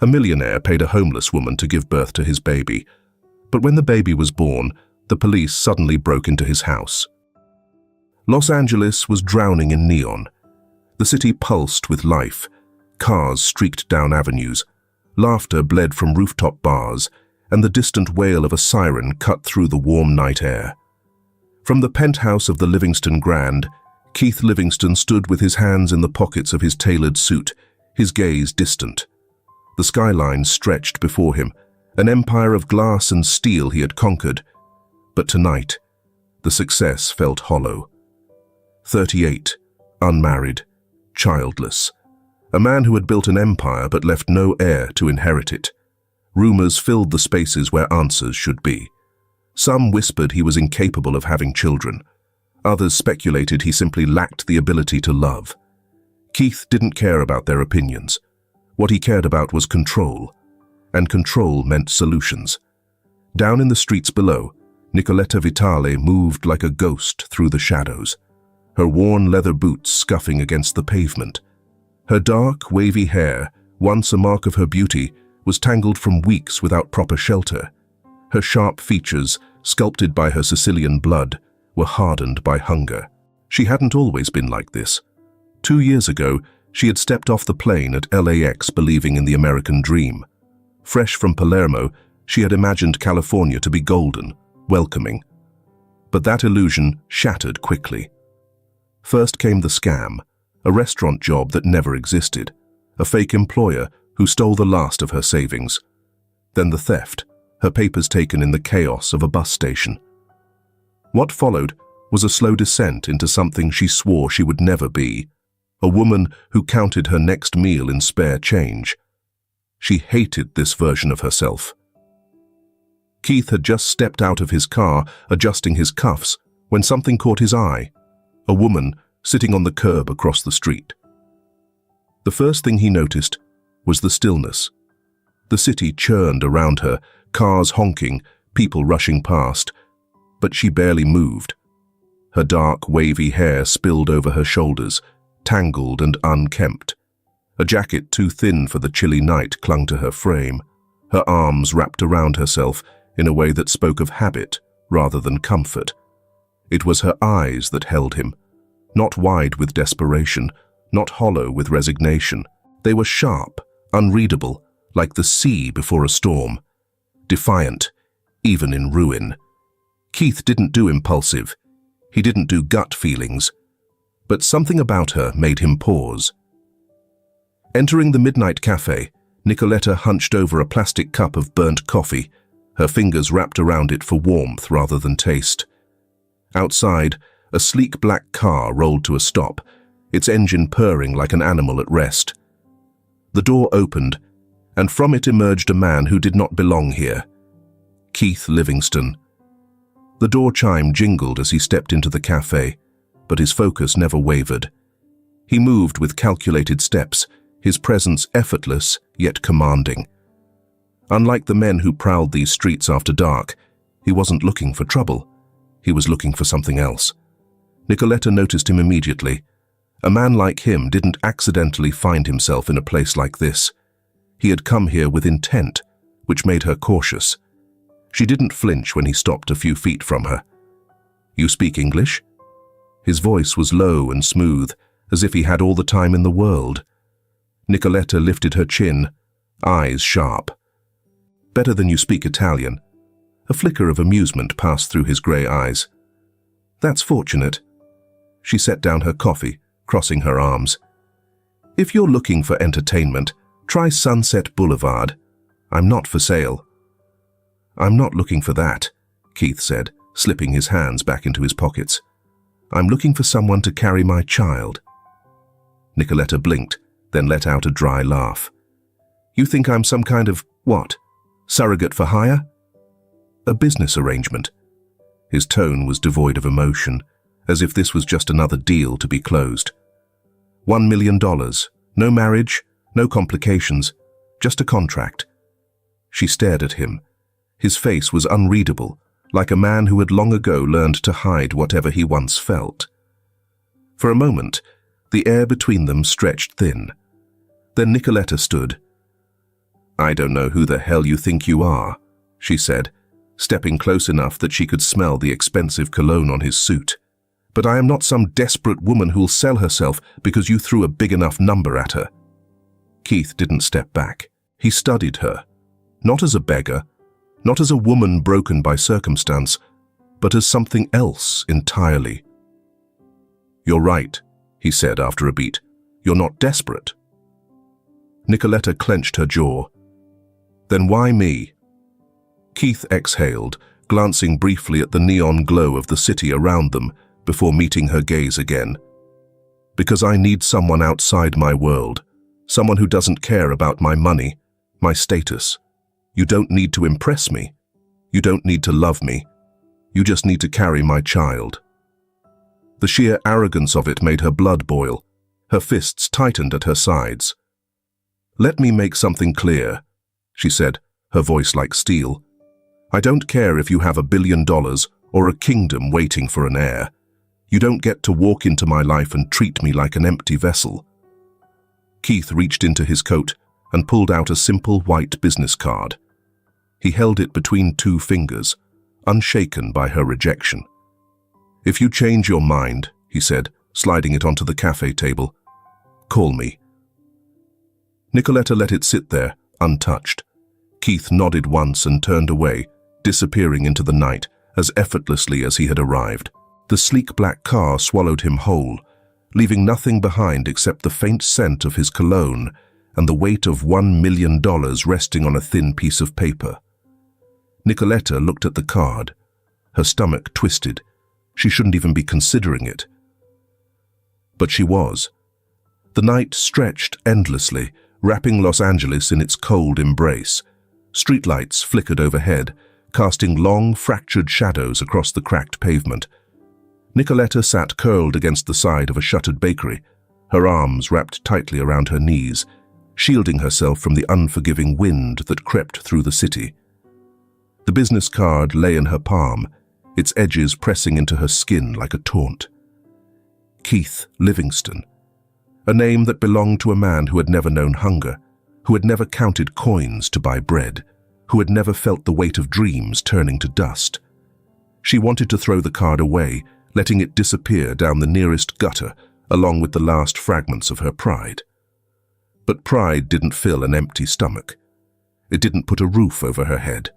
A millionaire paid a homeless woman to give birth to his baby, but when the baby was born, the police suddenly broke into his house. Los Angeles was drowning in neon. The city pulsed with life. Cars streaked down avenues. Laughter bled from rooftop bars, and the distant wail of a siren cut through the warm night air. From the penthouse of the Livingston Grand, Keith Livingston stood with his hands in the pockets of his tailored suit, his gaze distant. The skyline stretched before him, an empire of glass and steel he had conquered. But tonight, the success felt hollow. 38, unmarried, childless. A man who had built an empire but left no heir to inherit it. Rumors filled the spaces where answers should be. Some whispered he was incapable of having children. Others speculated he simply lacked the ability to love. Keith didn't care about their opinions. What he cared about was control, and control meant solutions. Down in the streets below, Nicoletta Vitale moved like a ghost through the shadows, her worn leather boots scuffing against the pavement. Her dark, wavy hair, once a mark of her beauty, was tangled from weeks without proper shelter. Her sharp features, sculpted by her Sicilian blood, were hardened by hunger. She hadn't always been like this. 2 years ago, she had stepped off the plane at LAX believing in the American dream. Fresh from Palermo, she had imagined California to be golden, welcoming. But that illusion shattered quickly. First came the scam, a restaurant job that never existed, a fake employer who stole the last of her savings. Then the theft, her papers taken in the chaos of a bus station. What followed was a slow descent into something she swore she would never be, a woman who counted her next meal in spare change. She hated this version of herself. Keith had just stepped out of his car, adjusting his cuffs, when something caught his eye. A woman sitting on the curb across the street. The first thing he noticed was the stillness. The city churned around her, cars honking, people rushing past, but she barely moved. Her dark, wavy hair spilled over her shoulders, tangled and unkempt. A jacket too thin for the chilly night clung to her frame, her arms wrapped around herself in a way that spoke of habit rather than comfort. It was her eyes that held him, not wide with desperation, not hollow with resignation. They were sharp, unreadable, like the sea before a storm. Defiant, even in ruin. Keith didn't do impulsive. He didn't do gut feelings. But something about her made him pause. Entering the midnight cafe, Nicoletta hunched over a plastic cup of burnt coffee, her fingers wrapped around it for warmth rather than taste. Outside, a sleek black car rolled to a stop, its engine purring like an animal at rest. The door opened, and from it emerged a man who did not belong here. Keith Livingston. The door chime jingled as he stepped into the cafe, but his focus never wavered. He moved with calculated steps, his presence effortless yet commanding. Unlike the men who prowled these streets after dark, he wasn't looking for trouble. He was looking for something else. Nicoletta noticed him immediately. A man like him didn't accidentally find himself in a place like this. He had come here with intent, which made her cautious. She didn't flinch when he stopped a few feet from her. "You speak English?" His voice was low and smooth, as if he had all the time in the world. Nicoletta lifted her chin, eyes sharp. "Better than you speak Italian." A flicker of amusement passed through his grey eyes. "That's fortunate." She set down her coffee, crossing her arms. "If you're looking for entertainment, try Sunset Boulevard. I'm not for sale." "I'm not looking for that," Keith said, slipping his hands back into his pockets. "I'm looking for someone to carry my child." Nicoletta blinked, then let out a dry laugh. "You think I'm some kind of, what, surrogate for hire?" "A business arrangement." His tone was devoid of emotion, as if this was just another deal to be closed. $1 million, no marriage, no complications, just a contract. She stared at him. His face was unreadable, like a man who had long ago learned to hide whatever he once felt. For a moment, the air between them stretched thin. Then Nicoletta stood. "I don't know who the hell you think you are," she said, stepping close enough that she could smell the expensive cologne on his suit. "But I am not some desperate woman who'll sell herself because you threw a big enough number at her." Keith didn't step back. He studied her, not as a beggar, not as a woman broken by circumstance, but as something else entirely. "You're right," he said after a beat. "You're not desperate." Nicoletta clenched her jaw. "Then why me?" Keith exhaled, glancing briefly at the neon glow of the city around them before meeting her gaze again. "Because I need someone outside my world, someone who doesn't care about my money, my status. You don't need to impress me. You don't need to love me. You just need to carry my child." The sheer arrogance of it made her blood boil. Her fists tightened at her sides. "Let me make something clear," she said, her voice like steel. "I don't care if you have $1 billion or a kingdom waiting for an heir. You don't get to walk into my life and treat me like an empty vessel." Keith reached into his coat and pulled out a simple white business card. He held it between two fingers, unshaken by her rejection. "If you change your mind," he said, sliding it onto the cafe table, "call me." Nicoletta let it sit there, untouched. Keith nodded once and turned away, disappearing into the night as effortlessly as he had arrived. The sleek black car swallowed him whole, leaving nothing behind except the faint scent of his cologne and the weight of $1 million resting on a thin piece of paper. Nicoletta looked at the card. Her stomach twisted. She shouldn't even be considering it. But she was. The night stretched endlessly, wrapping Los Angeles in its cold embrace. Streetlights flickered overhead, casting long, fractured shadows across the cracked pavement. Nicoletta sat curled against the side of a shuttered bakery, her arms wrapped tightly around her knees, shielding herself from the unforgiving wind that crept through the city. The business card lay in her palm, its edges pressing into her skin like a taunt. Keith Livingston. A name that belonged to a man who had never known hunger, who had never counted coins to buy bread, who had never felt the weight of dreams turning to dust. She wanted to throw the card away, letting it disappear down the nearest gutter, along with the last fragments of her pride. But pride didn't fill an empty stomach. It didn't put a roof over her head.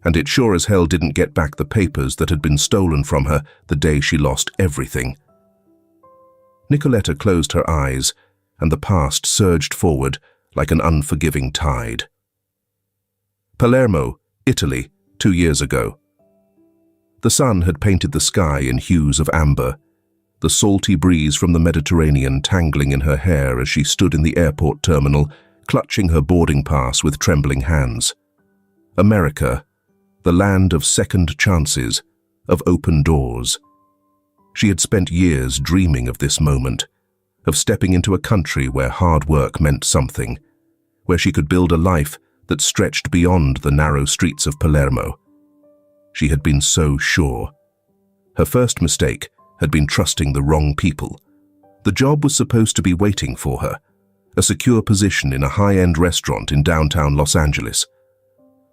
And it sure as hell didn't get back the papers that had been stolen from her the day she lost everything. Nicoletta closed her eyes, and the past surged forward like an unforgiving tide. Palermo, Italy, 2 years ago. The sun had painted the sky in hues of amber, the salty breeze from the Mediterranean tangling in her hair as she stood in the airport terminal, clutching her boarding pass with trembling hands. America, the land of second chances, of open doors. She had spent years dreaming of this moment, of stepping into a country where hard work meant something, where she could build a life that stretched beyond the narrow streets of Palermo. She had been so sure. Her first mistake had been trusting the wrong people. The job was supposed to be waiting for her, a secure position in a high-end restaurant in downtown Los Angeles.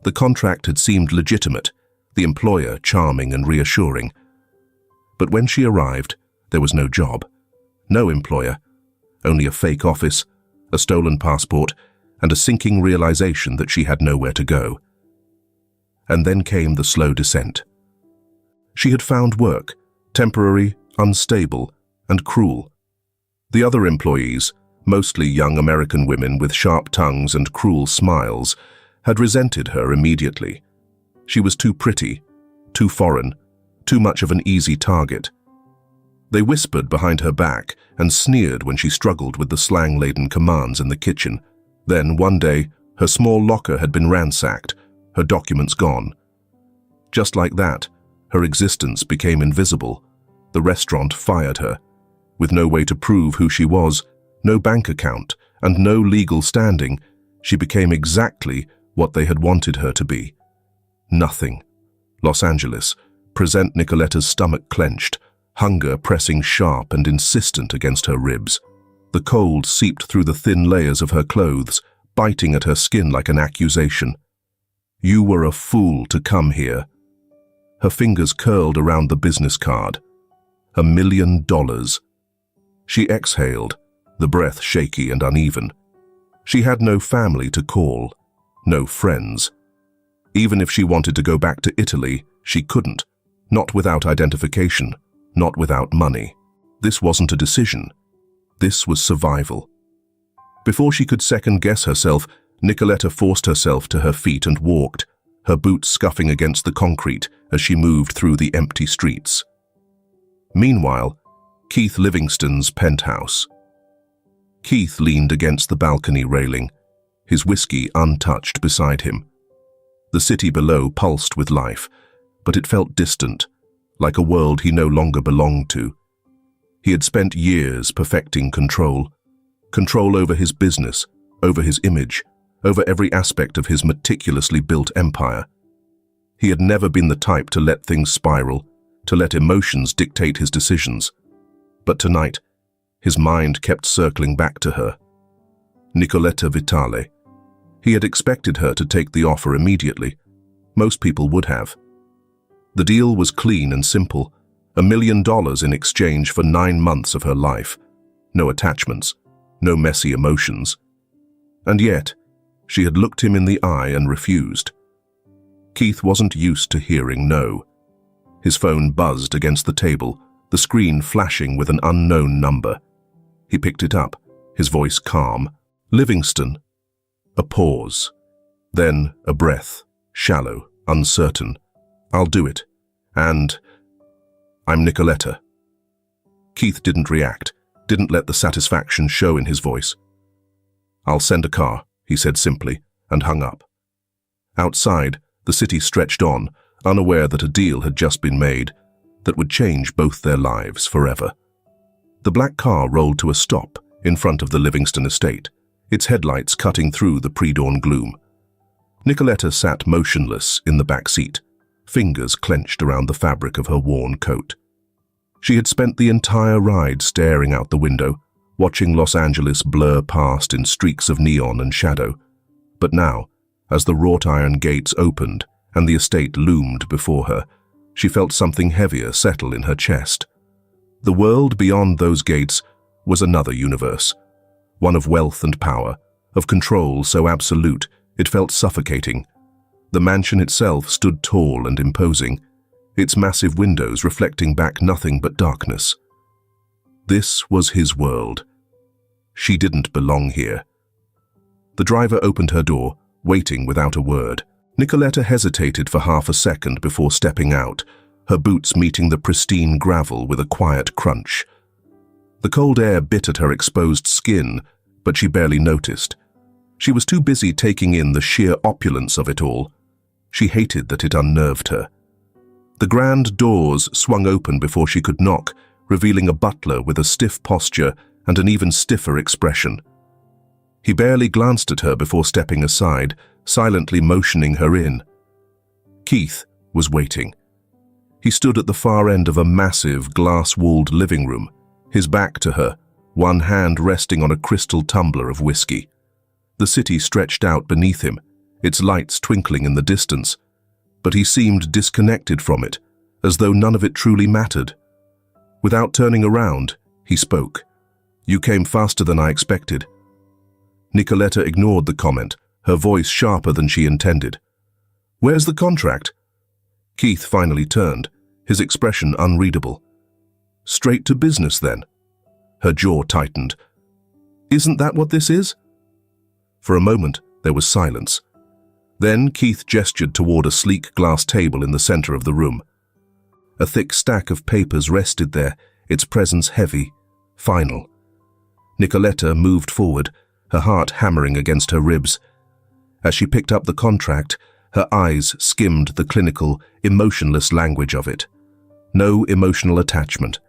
The contract had seemed legitimate, the employer charming and reassuring. But when she arrived, there was no job, no employer, only a fake office, a stolen passport, and a sinking realization that she had nowhere to go. And then came the slow descent. She had found work, temporary, unstable, and cruel. The other employees, mostly young American women with sharp tongues and cruel smiles, had resented her immediately. She was too pretty, too foreign, too much of an easy target. They whispered behind her back and sneered when she struggled with the slang-laden commands in the kitchen. Then, one day, her small locker had been ransacked, her documents gone. Just like that, her existence became invisible. The restaurant fired her. With no way to prove who she was, no bank account, and no legal standing, she became exactly what they had wanted her to be. Nothing. Los Angeles. Present Nicoletta's stomach clenched, hunger pressing sharp and insistent against her ribs. The cold seeped through the thin layers of her clothes, biting at her skin like an accusation. "You were a fool to come here." Her fingers curled around the business card. $1 million. She exhaled, the breath shaky and uneven. She had no family to call, no friends. Even if she wanted to go back to Italy, she couldn't. Not without identification, not without money. This wasn't a decision. This was survival. Before she could second-guess herself, Nicoletta forced herself to her feet and walked, her boots scuffing against the concrete as she moved through the empty streets. Meanwhile, Keith Livingston's penthouse. Keith leaned against the balcony railing, his whiskey untouched beside him. The city below pulsed with life, but it felt distant, like a world he no longer belonged to. He had spent years perfecting control over his business, over his image, over every aspect of his meticulously built empire. He had never been the type to let things spiral, to let emotions dictate his decisions. But tonight, his mind kept circling back to her. Nicoletta Vitale. He had expected her to take the offer immediately. Most people would have. The deal was clean and simple, $1 million in exchange for 9 months of her life. No attachments, no messy emotions. And yet, she had looked him in the eye and refused. Keith wasn't used to hearing no. His phone buzzed against the table, the screen flashing with an unknown number. He picked it up, his voice calm. "Livingston." A pause. Then a breath, shallow, uncertain. "I'll do it. And I'm Nicoletta." Keith didn't react, didn't let the satisfaction show in his voice. "I'll send a car," he said simply, and hung up. Outside, the city stretched on, unaware that a deal had just been made that would change both their lives forever. The black car rolled to a stop in front of the Livingston estate, its headlights cutting through the pre-dawn gloom. Nicoletta sat motionless in the back seat, fingers clenched around the fabric of her worn coat. She had spent the entire ride staring out the window, watching Los Angeles blur past in streaks of neon and shadow. But now, as the wrought iron gates opened and the estate loomed before her, she felt something heavier settle in her chest. The world beyond those gates was another universe, one of wealth and power, of control so absolute it felt suffocating. The mansion itself stood tall and imposing, its massive windows reflecting back nothing but darkness. This was his world. She didn't belong here. The driver opened her door, waiting without a word. Nicoletta hesitated for half a second before stepping out, her boots meeting the pristine gravel with a quiet crunch. The cold air bit at her exposed skin, but she barely noticed. She was too busy taking in the sheer opulence of it all. She hated that it unnerved her. The grand doors swung open before she could knock, revealing a butler with a stiff posture and an even stiffer expression. He barely glanced at her before stepping aside, silently motioning her in. Keith was waiting. He stood at the far end of a massive, glass-walled living room, his back to her, one hand resting on a crystal tumbler of whiskey. The city stretched out beneath him, its lights twinkling in the distance, but he seemed disconnected from it, as though none of it truly mattered. Without turning around, he spoke. "You came faster than I expected." Nicoletta ignored the comment, her voice sharper than she intended. "Where's the contract?" Keith finally turned, his expression unreadable. "Straight to business, then?" Her jaw tightened. "Isn't that what this is?" For a moment, there was silence. Then Keith gestured toward a sleek glass table in the center of the room. A thick stack of papers rested there, its presence heavy, final. Nicoletta moved forward, her heart hammering against her ribs. As she picked up the contract, her eyes skimmed the clinical, emotionless language of it. No emotional attachment,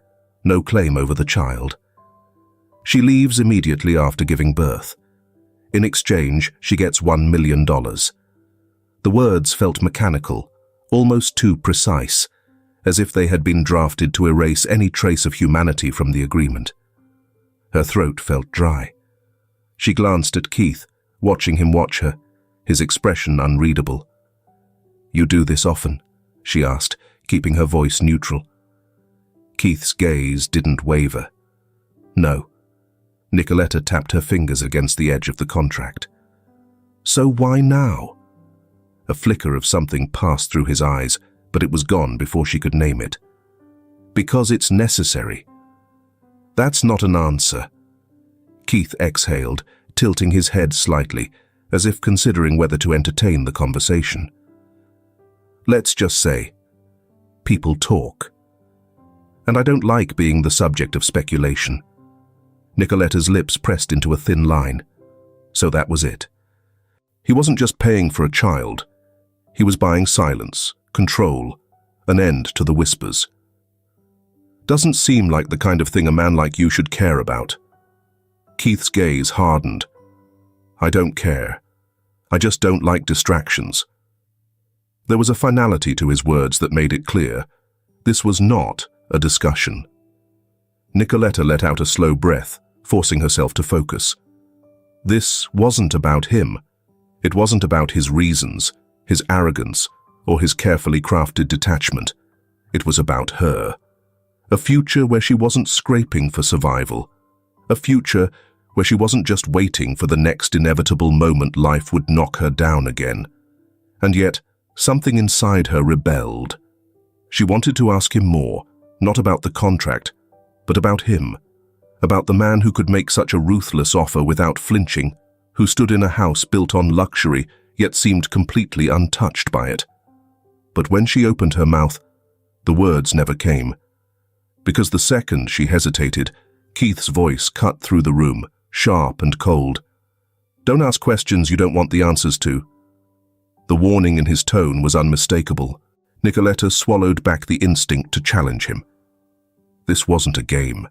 no claim over the child. She leaves immediately after giving birth. In exchange, she gets $1 million. The words felt mechanical, almost too precise, as if they had been drafted to erase any trace of humanity from the agreement. Her throat felt dry. She glanced at Keith, watching him watch her, his expression unreadable. "You do this often?" she asked, keeping her voice neutral. Keith's gaze didn't waver. "No." Nicoletta tapped her fingers against the edge of the contract. "So why now?" A flicker of something passed through his eyes, but it was gone before she could name it. "Because it's necessary." "That's not an answer." Keith exhaled, tilting his head slightly, as if considering whether to entertain the conversation. "Let's just say, people talk. And I don't like being the subject of speculation." Nicoletta's lips pressed into a thin line. So that was it. He wasn't just paying for a child. He was buying silence, control, an end to the whispers. "Doesn't seem like the kind of thing a man like you should care about." Keith's gaze hardened. "I don't care. I just don't like distractions." There was a finality to his words that made it clear. This was not a discussion. Nicoletta let out a slow breath, forcing herself to focus. This wasn't about him. It wasn't about his reasons, his arrogance, or his carefully crafted detachment. It was about her. A future where she wasn't scraping for survival. A future where she wasn't just waiting for the next inevitable moment life would knock her down again. And yet, something inside her rebelled. She wanted to ask him more, not about the contract, but about him, about the man who could make such a ruthless offer without flinching, who stood in a house built on luxury, yet seemed completely untouched by it. But when she opened her mouth, the words never came. Because the second she hesitated, Keith's voice cut through the room, sharp and cold. "Don't ask questions you don't want the answers to." The warning in his tone was unmistakable. Nicoletta swallowed back the instinct to challenge him. This wasn't a game.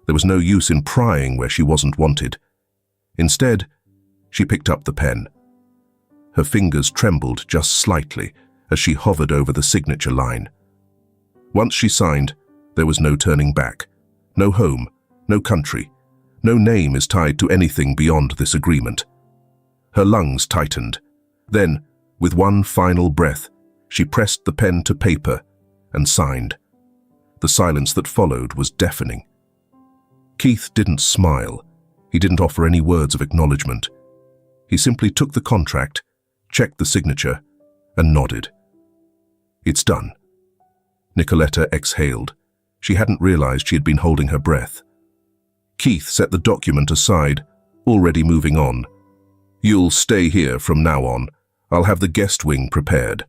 There was no use in prying where she wasn't wanted. Instead, she picked up the pen. Her fingers trembled just slightly as she hovered over the signature line. Once she signed, there was no turning back. No home, no country, no name is tied to anything beyond this agreement. Her lungs tightened. Then, with one final breath, she pressed the pen to paper and signed. The silence that followed was deafening. Keith didn't smile. He didn't offer any words of acknowledgement. He simply took the contract, checked the signature, and nodded. "It's done." Nicoletta exhaled. She hadn't realized she had been holding her breath. Keith set the document aside, already moving on. "You'll stay here from now on. I'll have the guest wing prepared."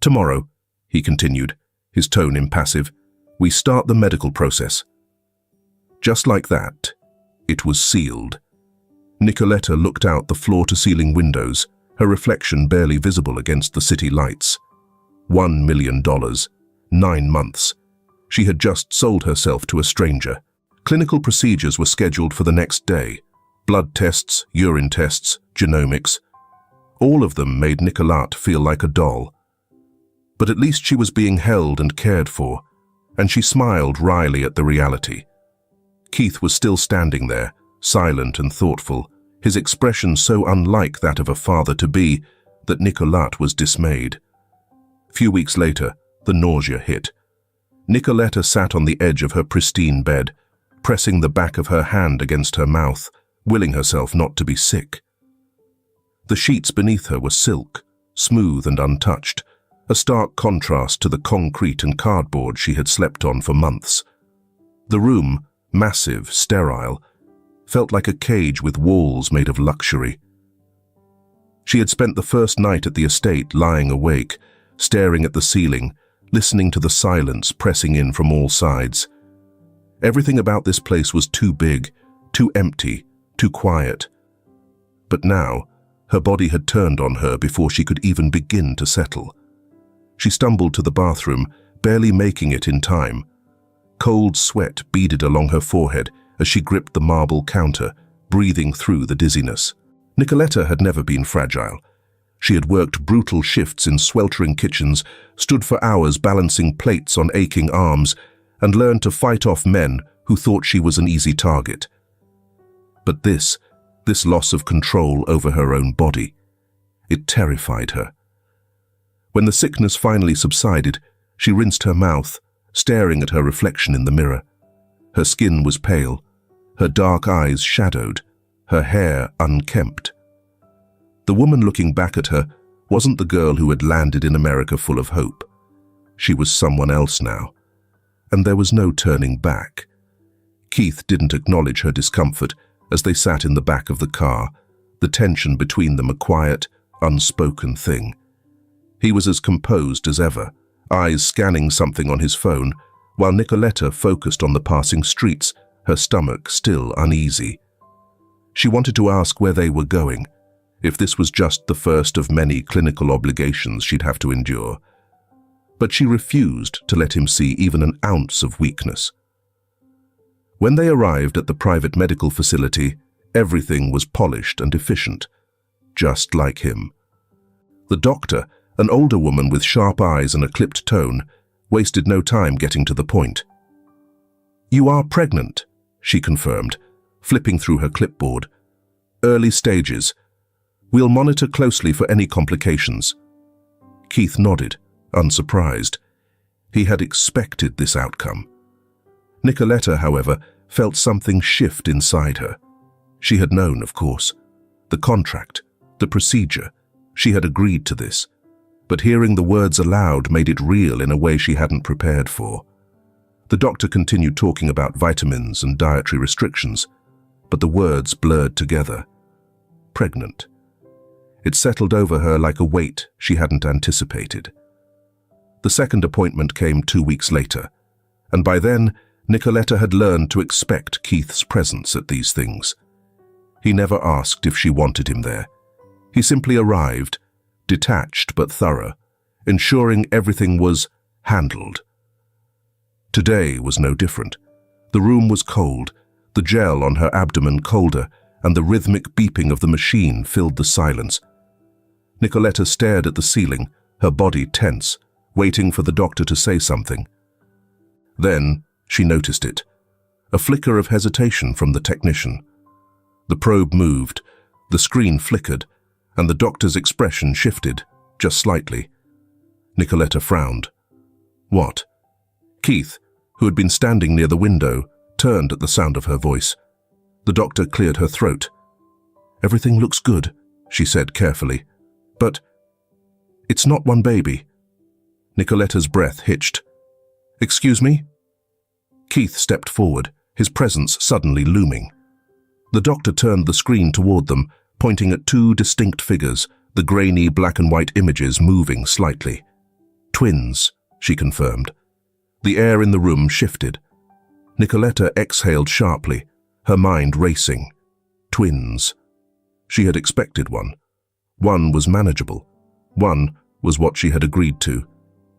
"Tomorrow," he continued, his tone impassive, "we start the medical process." Just like that, it was sealed. Nicoletta looked out the floor-to-ceiling windows, her reflection barely visible against the city lights. $1 million. 9 months. She had just sold herself to a stranger. Clinical procedures were scheduled for the next day. Blood tests, urine tests, genomics. All of them made Nicolette feel like a doll. But at least she was being held and cared for, and she smiled wryly at the reality. Keith was still standing there, silent and thoughtful, his expression so unlike that of a father-to-be that Nicolette was dismayed. Few weeks later, the nausea hit. Nicoletta sat on the edge of her pristine bed, pressing the back of her hand against her mouth, willing herself not to be sick. The sheets beneath her were silk, smooth and untouched, a stark contrast to the concrete and cardboard she had slept on for months. The room, massive, sterile, felt like a cage with walls made of luxury. She had spent the first night at the estate lying awake, staring at the ceiling, listening to the silence pressing in from all sides. Everything about this place was too big, too empty, too quiet. But now, her body had turned on her before she could even begin to settle. She stumbled to the bathroom, barely making it in time. Cold sweat beaded along her forehead as she gripped the marble counter, breathing through the dizziness. Nicoletta had never been fragile. She had worked brutal shifts in sweltering kitchens, stood for hours balancing plates on aching arms, and learned to fight off men who thought she was an easy target. But this this loss of control over her own body. It terrified her. When the sickness finally subsided, she rinsed her mouth, staring at her reflection in the mirror. Her skin was pale, her dark eyes shadowed, her hair unkempt. The woman looking back at her wasn't the girl who had landed in America full of hope. She was someone else now, and there was no turning back. Keith didn't acknowledge her discomfort as they sat in the back of the car, the tension between them a quiet, unspoken thing. He was as composed as ever, eyes scanning something on his phone, while Nicoletta focused on the passing streets, her stomach still uneasy. She wanted to ask where they were going, if this was just the first of many clinical obligations she'd have to endure. But she refused to let him see even an ounce of weakness. When they arrived at the private medical facility, everything was polished and efficient, just like him. The doctor, an older woman with sharp eyes and a clipped tone, wasted no time getting to the point. "You are pregnant," she confirmed, flipping through her clipboard. "Early stages. We'll monitor closely for any complications." Keith nodded, unsurprised. He had expected this outcome. Nicoletta, however, felt something shift inside her. She had known, of course. The contract, the procedure, she had agreed to this. But hearing the words aloud made it real in a way she hadn't prepared for. The doctor continued talking about vitamins and dietary restrictions, but the words blurred together. Pregnant. It settled over her like a weight she hadn't anticipated. The second appointment came 2 weeks later, and by then, Nicoletta had learned to expect Keith's presence at these things. He never asked if she wanted him there. He simply arrived, detached but thorough, ensuring everything was handled. Today was no different. The room was cold, the gel on her abdomen colder, and the rhythmic beeping of the machine filled the silence. Nicoletta stared at the ceiling, her body tense, waiting for the doctor to say something. Then she noticed it, a flicker of hesitation from the technician. The probe moved, the screen flickered, and the doctor's expression shifted, just slightly. Nicoletta frowned. What? Keith, who had been standing near the window, turned at the sound of her voice. The doctor cleared her throat. "Everything looks good," she said carefully. "But it's not one baby." Nicoletta's breath hitched. "Excuse me?" Keith stepped forward, his presence suddenly looming. The doctor turned the screen toward them, pointing at 2 distinct figures, the grainy black and white images moving slightly. "Twins," she confirmed. The air in the room shifted. Nicoletta exhaled sharply, her mind racing. Twins. She had expected one. One was manageable. One was what she had agreed to.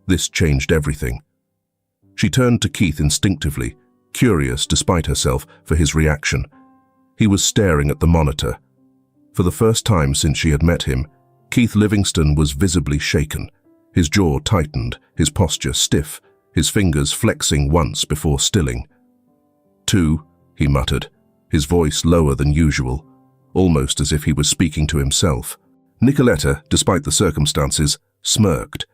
This changed everything. She turned to Keith instinctively, curious despite herself for his reaction. He was staring at the monitor. For the first time since she had met him, Keith Livingston was visibly shaken, his jaw tightened, his posture stiff, his fingers flexing once before stilling. "Two," he muttered, his voice lower than usual, almost as if he was speaking to himself. Nicoletta, despite the circumstances, smirked.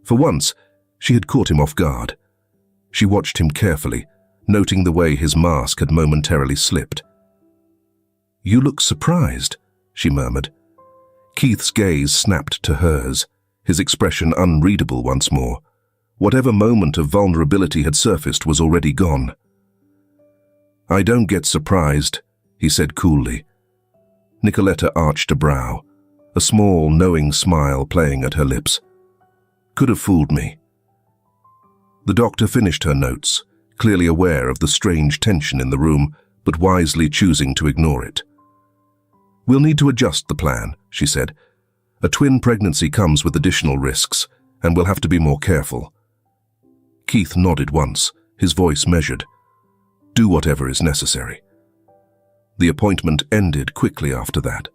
For once, she had caught him off guard. She watched him carefully, noting the way his mask had momentarily slipped. "You look surprised," she murmured. Keith's gaze snapped to hers, his expression unreadable once more. Whatever moment of vulnerability had surfaced was already gone. "I don't get surprised," he said coolly. Nicoletta arched a brow, a small, knowing smile playing at her lips. "Could have fooled me." The doctor finished her notes, clearly aware of the strange tension in the room, but wisely choosing to ignore it. "We'll need to adjust the plan," she said. "A twin pregnancy comes with additional risks, and we'll have to be more careful." Keith nodded once, his voice measured. "Do whatever is necessary." The appointment ended quickly after that.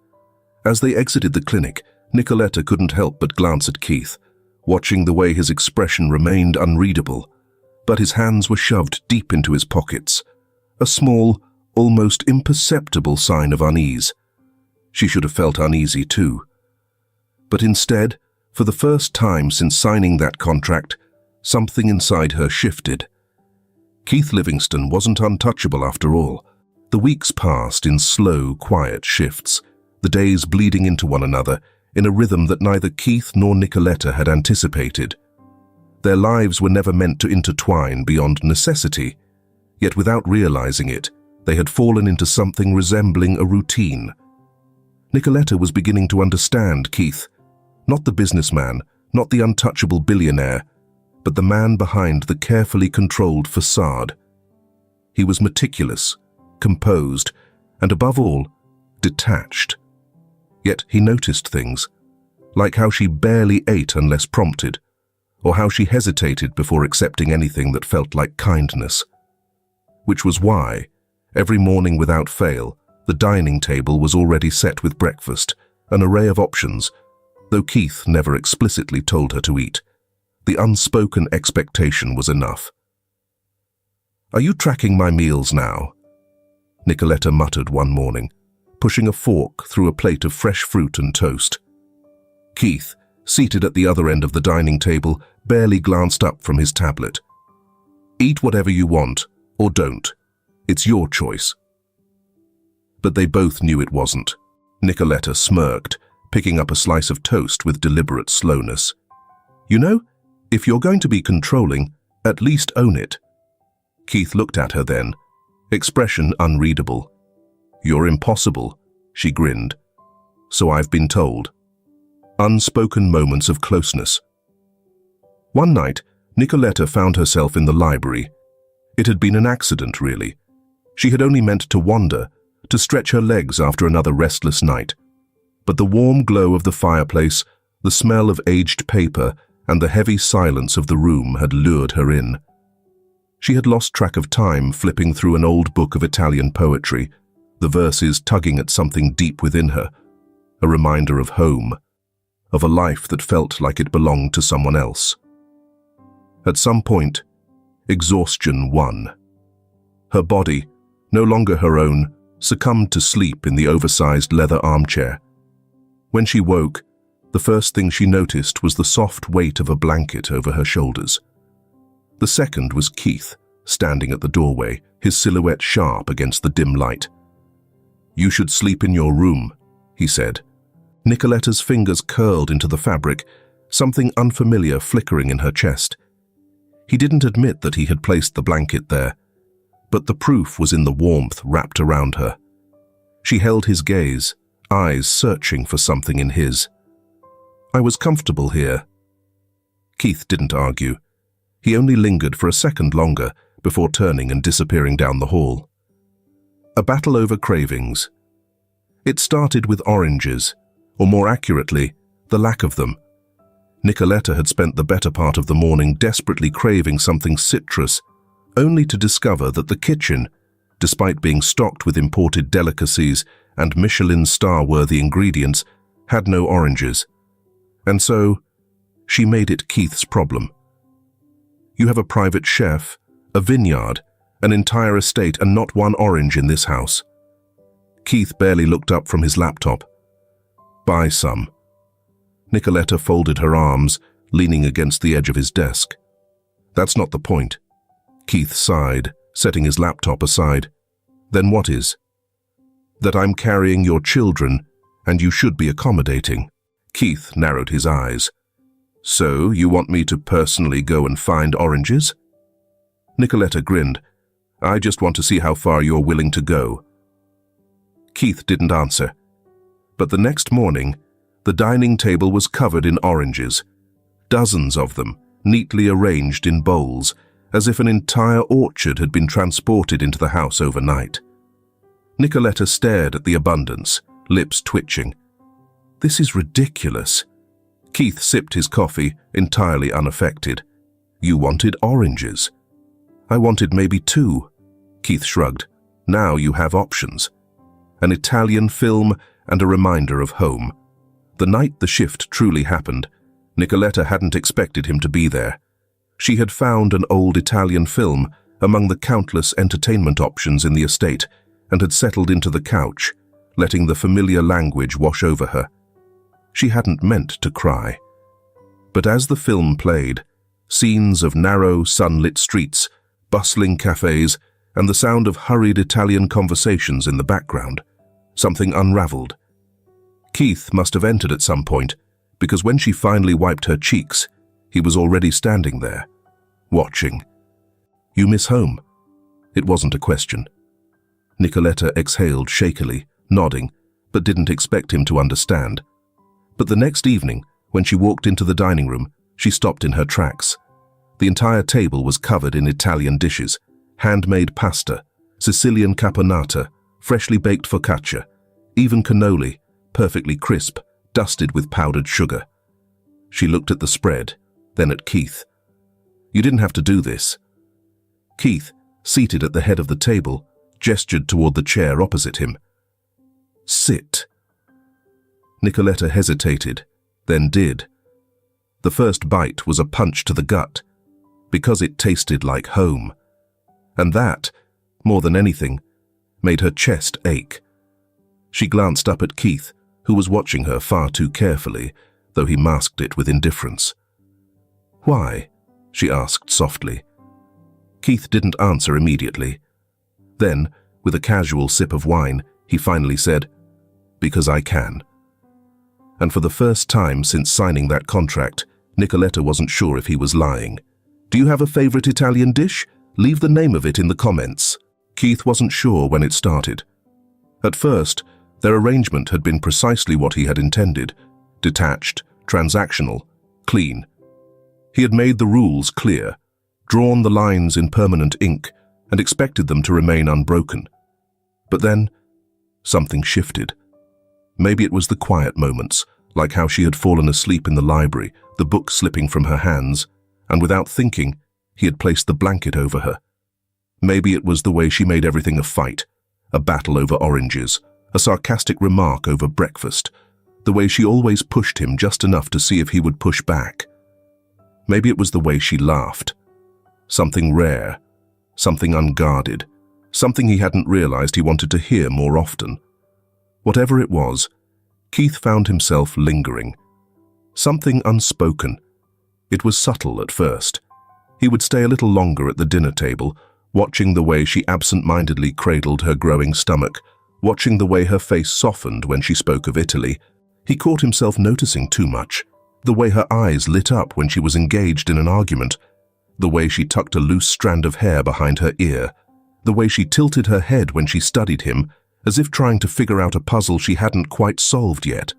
As they exited the clinic, Nicoletta couldn't help but glance at Keith, watching the way his expression remained unreadable, but his hands were shoved deep into his pockets, a small, almost imperceptible sign of unease. She should have felt uneasy too. But instead, for the first time since signing that contract, something inside her shifted. Keith Livingston wasn't untouchable after all. The weeks passed in slow, quiet shifts, the days bleeding into one another in a rhythm that neither Keith nor Nicoletta had anticipated. Their lives were never meant to intertwine beyond necessity, yet without realizing it, they had fallen into something resembling a routine. Nicoletta was beginning to understand Keith, not the businessman, not the untouchable billionaire, but the man behind the carefully controlled facade. He was meticulous, composed, and above all, detached. Yet he noticed things, like how she barely ate unless prompted, or how she hesitated before accepting anything that felt like kindness. Which was why, every morning without fail, the dining table was already set with breakfast, an array of options, though Keith never explicitly told her to eat. The unspoken expectation was enough. "Are you tracking my meals now?" Nicoletta muttered one morning, pushing a fork through a plate of fresh fruit and toast. Keith, seated at the other end of the dining table, barely glanced up from his tablet. "Eat whatever you want, or don't. It's your choice." But they both knew it wasn't. Nicoletta smirked, picking up a slice of toast with deliberate slowness. "You know, if you're going to be controlling, at least own it." Keith looked at her then, expression unreadable. "You're impossible," she grinned. "So I've been told." Unspoken moments of closeness. One night, Nicoletta found herself in the library. It had been an accident, really. She had only meant to wander, to stretch her legs after another restless night. But the warm glow of the fireplace, the smell of aged paper, and the heavy silence of the room had lured her in. She had lost track of time flipping through an old book of Italian poetry, the verses tugging at something deep within her, a reminder of home, of a life that felt like it belonged to someone else. At some point, exhaustion won. Her body, no longer her own, succumbed to sleep in the oversized leather armchair. When she woke, the first thing she noticed was the soft weight of a blanket over her shoulders. The second was Keith, standing at the doorway, his silhouette sharp against the dim light. "You should sleep in your room," he said. Nicoletta's fingers curled into the fabric, something unfamiliar flickering in her chest. He didn't admit that he had placed the blanket there, but the proof was in the warmth wrapped around her. She held his gaze, eyes searching for something in his. "I was comfortable here." Keith didn't argue. He only lingered for a second longer before turning and disappearing down the hall. A battle over cravings. It started with oranges, or more accurately, the lack of them. Nicoletta had spent the better part of the morning desperately craving something citrus, only to discover that the kitchen, despite being stocked with imported delicacies and Michelin star-worthy ingredients, had no oranges. And so, she made it Keith's problem. "You have a private chef, a vineyard, an entire estate, and not one orange in this house." Keith barely looked up from his laptop. "Buy some." Nicoletta folded her arms, leaning against the edge of his desk. "That's not the point." Keith sighed, setting his laptop aside. "Then what is?" "That I'm carrying your children, and you should be accommodating." Keith narrowed his eyes. "So, you want me to personally go and find oranges?" Nicoletta grinned. "I just want to see how far you're willing to go." Keith didn't answer. But the next morning, the dining table was covered in oranges, dozens of them, neatly arranged in bowls, as if an entire orchard had been transported into the house overnight. Nicoletta stared at the abundance, lips twitching. "This is ridiculous." Keith sipped his coffee, entirely unaffected. "You wanted oranges." "I wanted maybe two." Keith shrugged. "Now you have options. An Italian film and a reminder of home." The night the shift truly happened, Nicoletta hadn't expected him to be there. She had found an old Italian film among the countless entertainment options in the estate and had settled into the couch, letting the familiar language wash over her. She hadn't meant to cry. But as the film played, scenes of narrow, sunlit streets, bustling cafes, and the sound of hurried Italian conversations in the background, something unraveled. Keith must have entered at some point, because when she finally wiped her cheeks, he was already standing there, watching. "You miss home?" It wasn't a question. Nicoletta exhaled shakily, nodding, but didn't expect him to understand. But the next evening, when she walked into the dining room, she stopped in her tracks. The entire table was covered in Italian dishes, handmade pasta, Sicilian caponata, freshly baked focaccia, even cannoli, perfectly crisp, dusted with powdered sugar. She looked at the spread, then at Keith. "You didn't have to do this." Keith, seated at the head of the table, gestured toward the chair opposite him. "Sit." Nicoletta hesitated, then did. The first bite was a punch to the gut, because it tasted like home. And that, more than anything, made her chest ache. She glanced up at Keith, who was watching her far too carefully, though he masked it with indifference. "Why?" she asked softly. Keith didn't answer immediately. Then, with a casual sip of wine, he finally said, "Because I can." And for the first time since signing that contract, Nicoletta wasn't sure if he was lying. "Do you have a favorite Italian dish? Leave the name of it in the comments." Keith wasn't sure when it started. At first, their arrangement had been precisely what he had intended: detached, transactional, clean. He had made the rules clear, drawn the lines in permanent ink, and expected them to remain unbroken. But then, something shifted. Maybe it was the quiet moments, like how she had fallen asleep in the library, the book slipping from her hands, and without thinking, he had placed the blanket over her. Maybe it was the way she made everything a fight, a battle over oranges, a sarcastic remark over breakfast, the way she always pushed him just enough to see if he would push back. Maybe it was the way she laughed. Something rare, something unguarded, something he hadn't realized he wanted to hear more often. Whatever it was, Keith found himself lingering. Something unspoken. It was subtle at first. He would stay a little longer at the dinner table, watching the way she absent-mindedly cradled her growing stomach, watching the way her face softened when she spoke of Italy. He caught himself noticing too much. The way her eyes lit up when she was engaged in an argument, the way she tucked a loose strand of hair behind her ear, the way she tilted her head when she studied him, as if trying to figure out a puzzle she hadn't quite solved yet.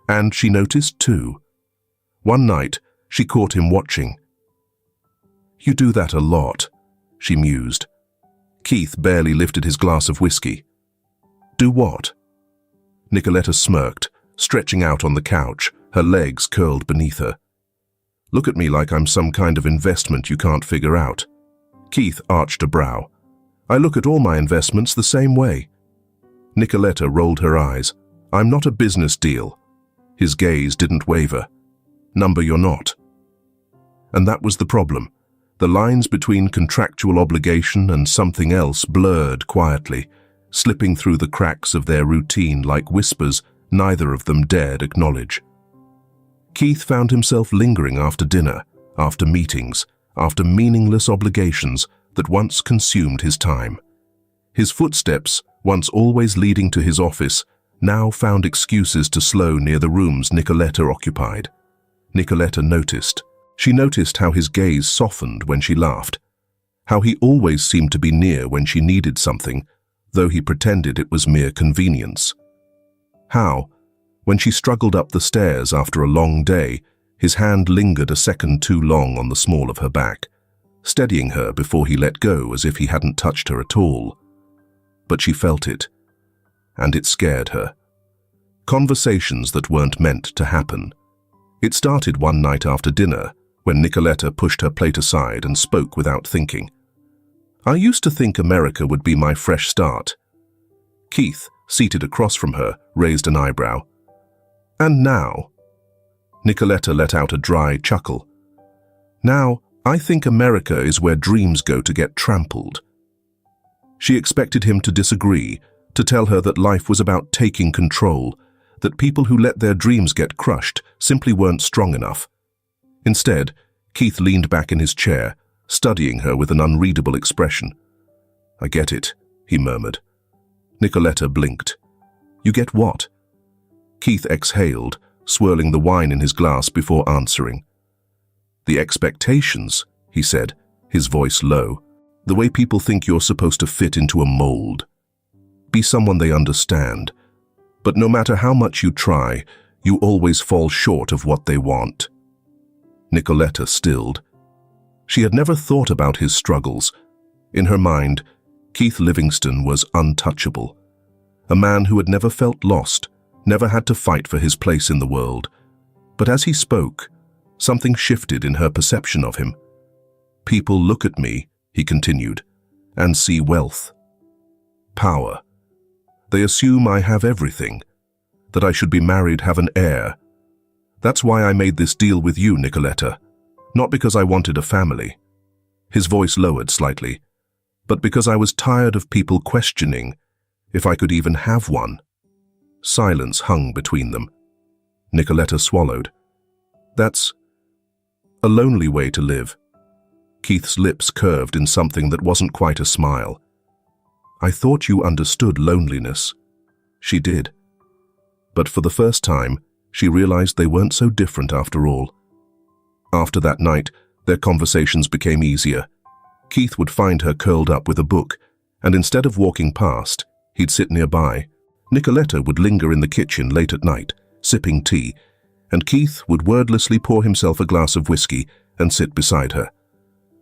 And she noticed too. One night, she caught him watching. "You do that a lot," she mused. Keith barely lifted his glass of whiskey. "Do what?" Nicoletta smirked, stretching out on the couch, her legs curled beneath her. "Look at me like I'm some kind of investment you can't figure out." Keith arched a brow. "I look at all my investments the same way." Nicoletta rolled her eyes. "I'm not a business deal." His gaze didn't waver. "Number you're not." And that was the problem. The lines between contractual obligation and something else blurred quietly, slipping through the cracks of their routine like whispers neither of them dared acknowledge. Keith found himself lingering after dinner, after meetings, after meaningless obligations that once consumed his time. His footsteps, once always leading to his office, now found excuses to slow near the rooms Nicoletta occupied. Nicoletta noticed. She noticed how his gaze softened when she laughed, how he always seemed to be near when she needed something, though he pretended it was mere convenience. How, when she struggled up the stairs after a long day, his hand lingered a second too long on the small of her back, steadying her before he let go as if he hadn't touched her at all. But she felt it, and it scared her. Conversations that weren't meant to happen. It started one night after dinner, when Nicoletta pushed her plate aside and spoke without thinking. "I used to think America would be my fresh start." Keith, seated across from her, raised an eyebrow. "And now?" Nicoletta let out a dry chuckle. "Now, I think America is where dreams go to get trampled." She expected him to disagree, to tell her that life was about taking control, that people who let their dreams get crushed simply weren't strong enough. Instead, Keith leaned back in his chair, studying her with an unreadable expression. "I get it," he murmured. Nicoletta blinked. "You get what?" Keith exhaled, swirling the wine in his glass before answering. "The expectations," he said, his voice low. "The way people think you're supposed to fit into a mold. Be someone they understand. But no matter how much you try, you always fall short of what they want." Nicoletta stilled. She had never thought about his struggles. In her mind, Keith Livingston was untouchable. A man who had never felt lost, never had to fight for his place in the world. But as he spoke, something shifted in her perception of him. "People look at me," he continued, "and see wealth, power. They assume I have everything, that I should be married, have an heir. That's why I made this deal with you, Nicoletta, not because I wanted a family." His voice lowered slightly, "but because I was tired of people questioning if I could even have one." Silence hung between them. Nicoletta swallowed. "That's a lonely way to live." Keith's lips curved in something that wasn't quite a smile. "I thought you understood loneliness." She did. But for the first time, she realized they weren't so different after all. After that night, their conversations became easier. Keith would find her curled up with a book, and instead of walking past, he'd sit nearby. Nicoletta would linger in the kitchen late at night, sipping tea, and Keith would wordlessly pour himself a glass of whiskey and sit beside her.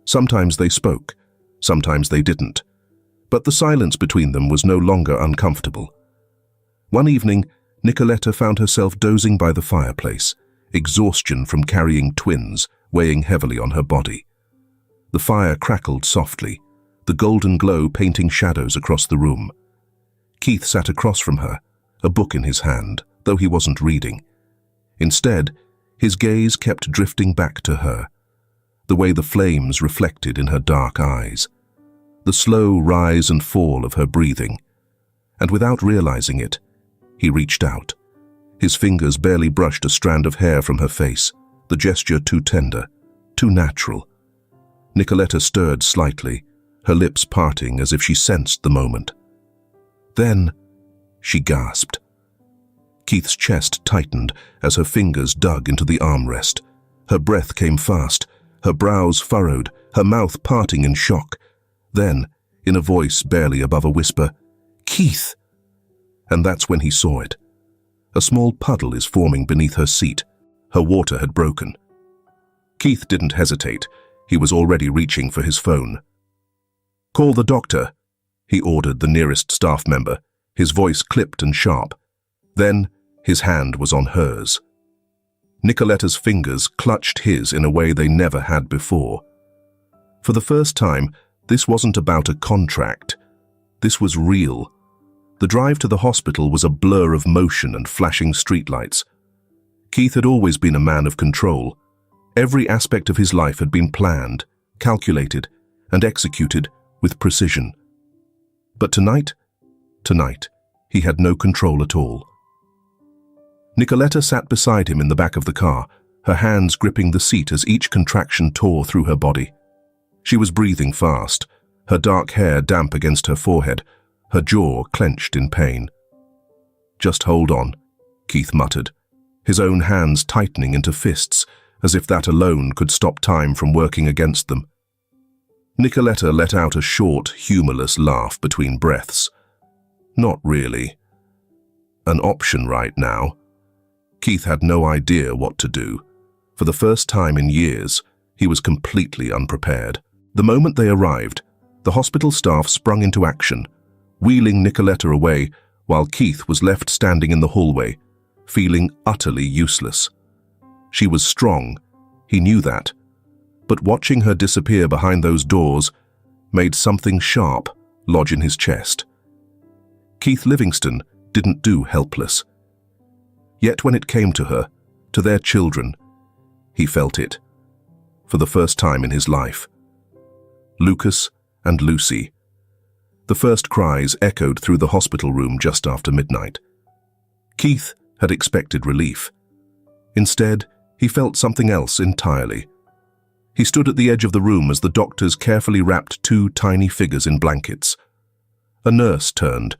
Sometimes they spoke, sometimes they didn't, but the silence between them was no longer uncomfortable. One evening, Nicoletta found herself dozing by the fireplace, exhaustion from carrying twins weighing heavily on her body. The fire crackled softly, the golden glow painting shadows across the room. Keith sat across from her, a book in his hand, though he wasn't reading. Instead, his gaze kept drifting back to her, the way the flames reflected in her dark eyes, the slow rise and fall of her breathing. And without realizing it, he reached out. His fingers barely brushed a strand of hair from her face, the gesture too tender, too natural. Nicoletta stirred slightly, her lips parting as if she sensed the moment. Then, she gasped. Keith's chest tightened as her fingers dug into the armrest. Her breath came fast, her brows furrowed, her mouth parting in shock. Then, in a voice barely above a whisper, "Keith!" And that's when he saw it. A small puddle is forming beneath her seat. Her water had broken. Keith didn't hesitate. He was already reaching for his phone. "Call the doctor," he ordered the nearest staff member, his voice clipped and sharp. Then, his hand was on hers. Nicoletta's fingers clutched his in a way they never had before. For the first time, this wasn't about a contract. This was real. The drive to the hospital was a blur of motion and flashing streetlights. Keith had always been a man of control. Every aspect of his life had been planned, calculated, and executed with precision. But tonight, he had no control at all. Nicoletta sat beside him in the back of the car, her hands gripping the seat as each contraction tore through her body. She was breathing fast, her dark hair damp against her forehead, her jaw clenched in pain. "Just hold on," Keith muttered, his own hands tightening into fists, as if that alone could stop time from working against them. Nicoletta let out a short, humorless laugh between breaths. "Not really an option right now." Keith had no idea what to do. For the first time in years, he was completely unprepared. The moment they arrived, the hospital staff sprung into action, wheeling Nicoletta away while Keith was left standing in the hallway, feeling utterly useless. She was strong, he knew that, but watching her disappear behind those doors made something sharp lodge in his chest. Keith Livingston didn't do helpless. Yet when it came to her, to their children, he felt it, for the first time in his life. Lucas and Lucy. The first cries echoed through the hospital room just after midnight. Keith had expected relief. Instead, he felt something else entirely. He stood at the edge of the room as the doctors carefully wrapped two tiny figures in blankets. A nurse turned,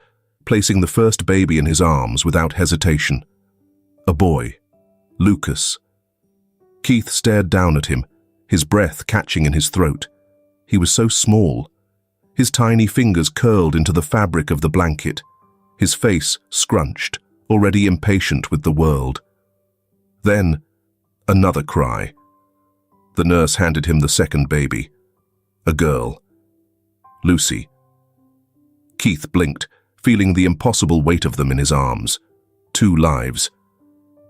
placing the first baby in his arms without hesitation. A boy, Lucas. Keith stared down at him, his breath catching in his throat. He was so small. His tiny fingers curled into the fabric of the blanket, his face scrunched, already impatient with the world. Then, another cry. The nurse handed him the second baby, a girl, Lucy. Keith blinked, feeling the impossible weight of them in his arms. 2 lives,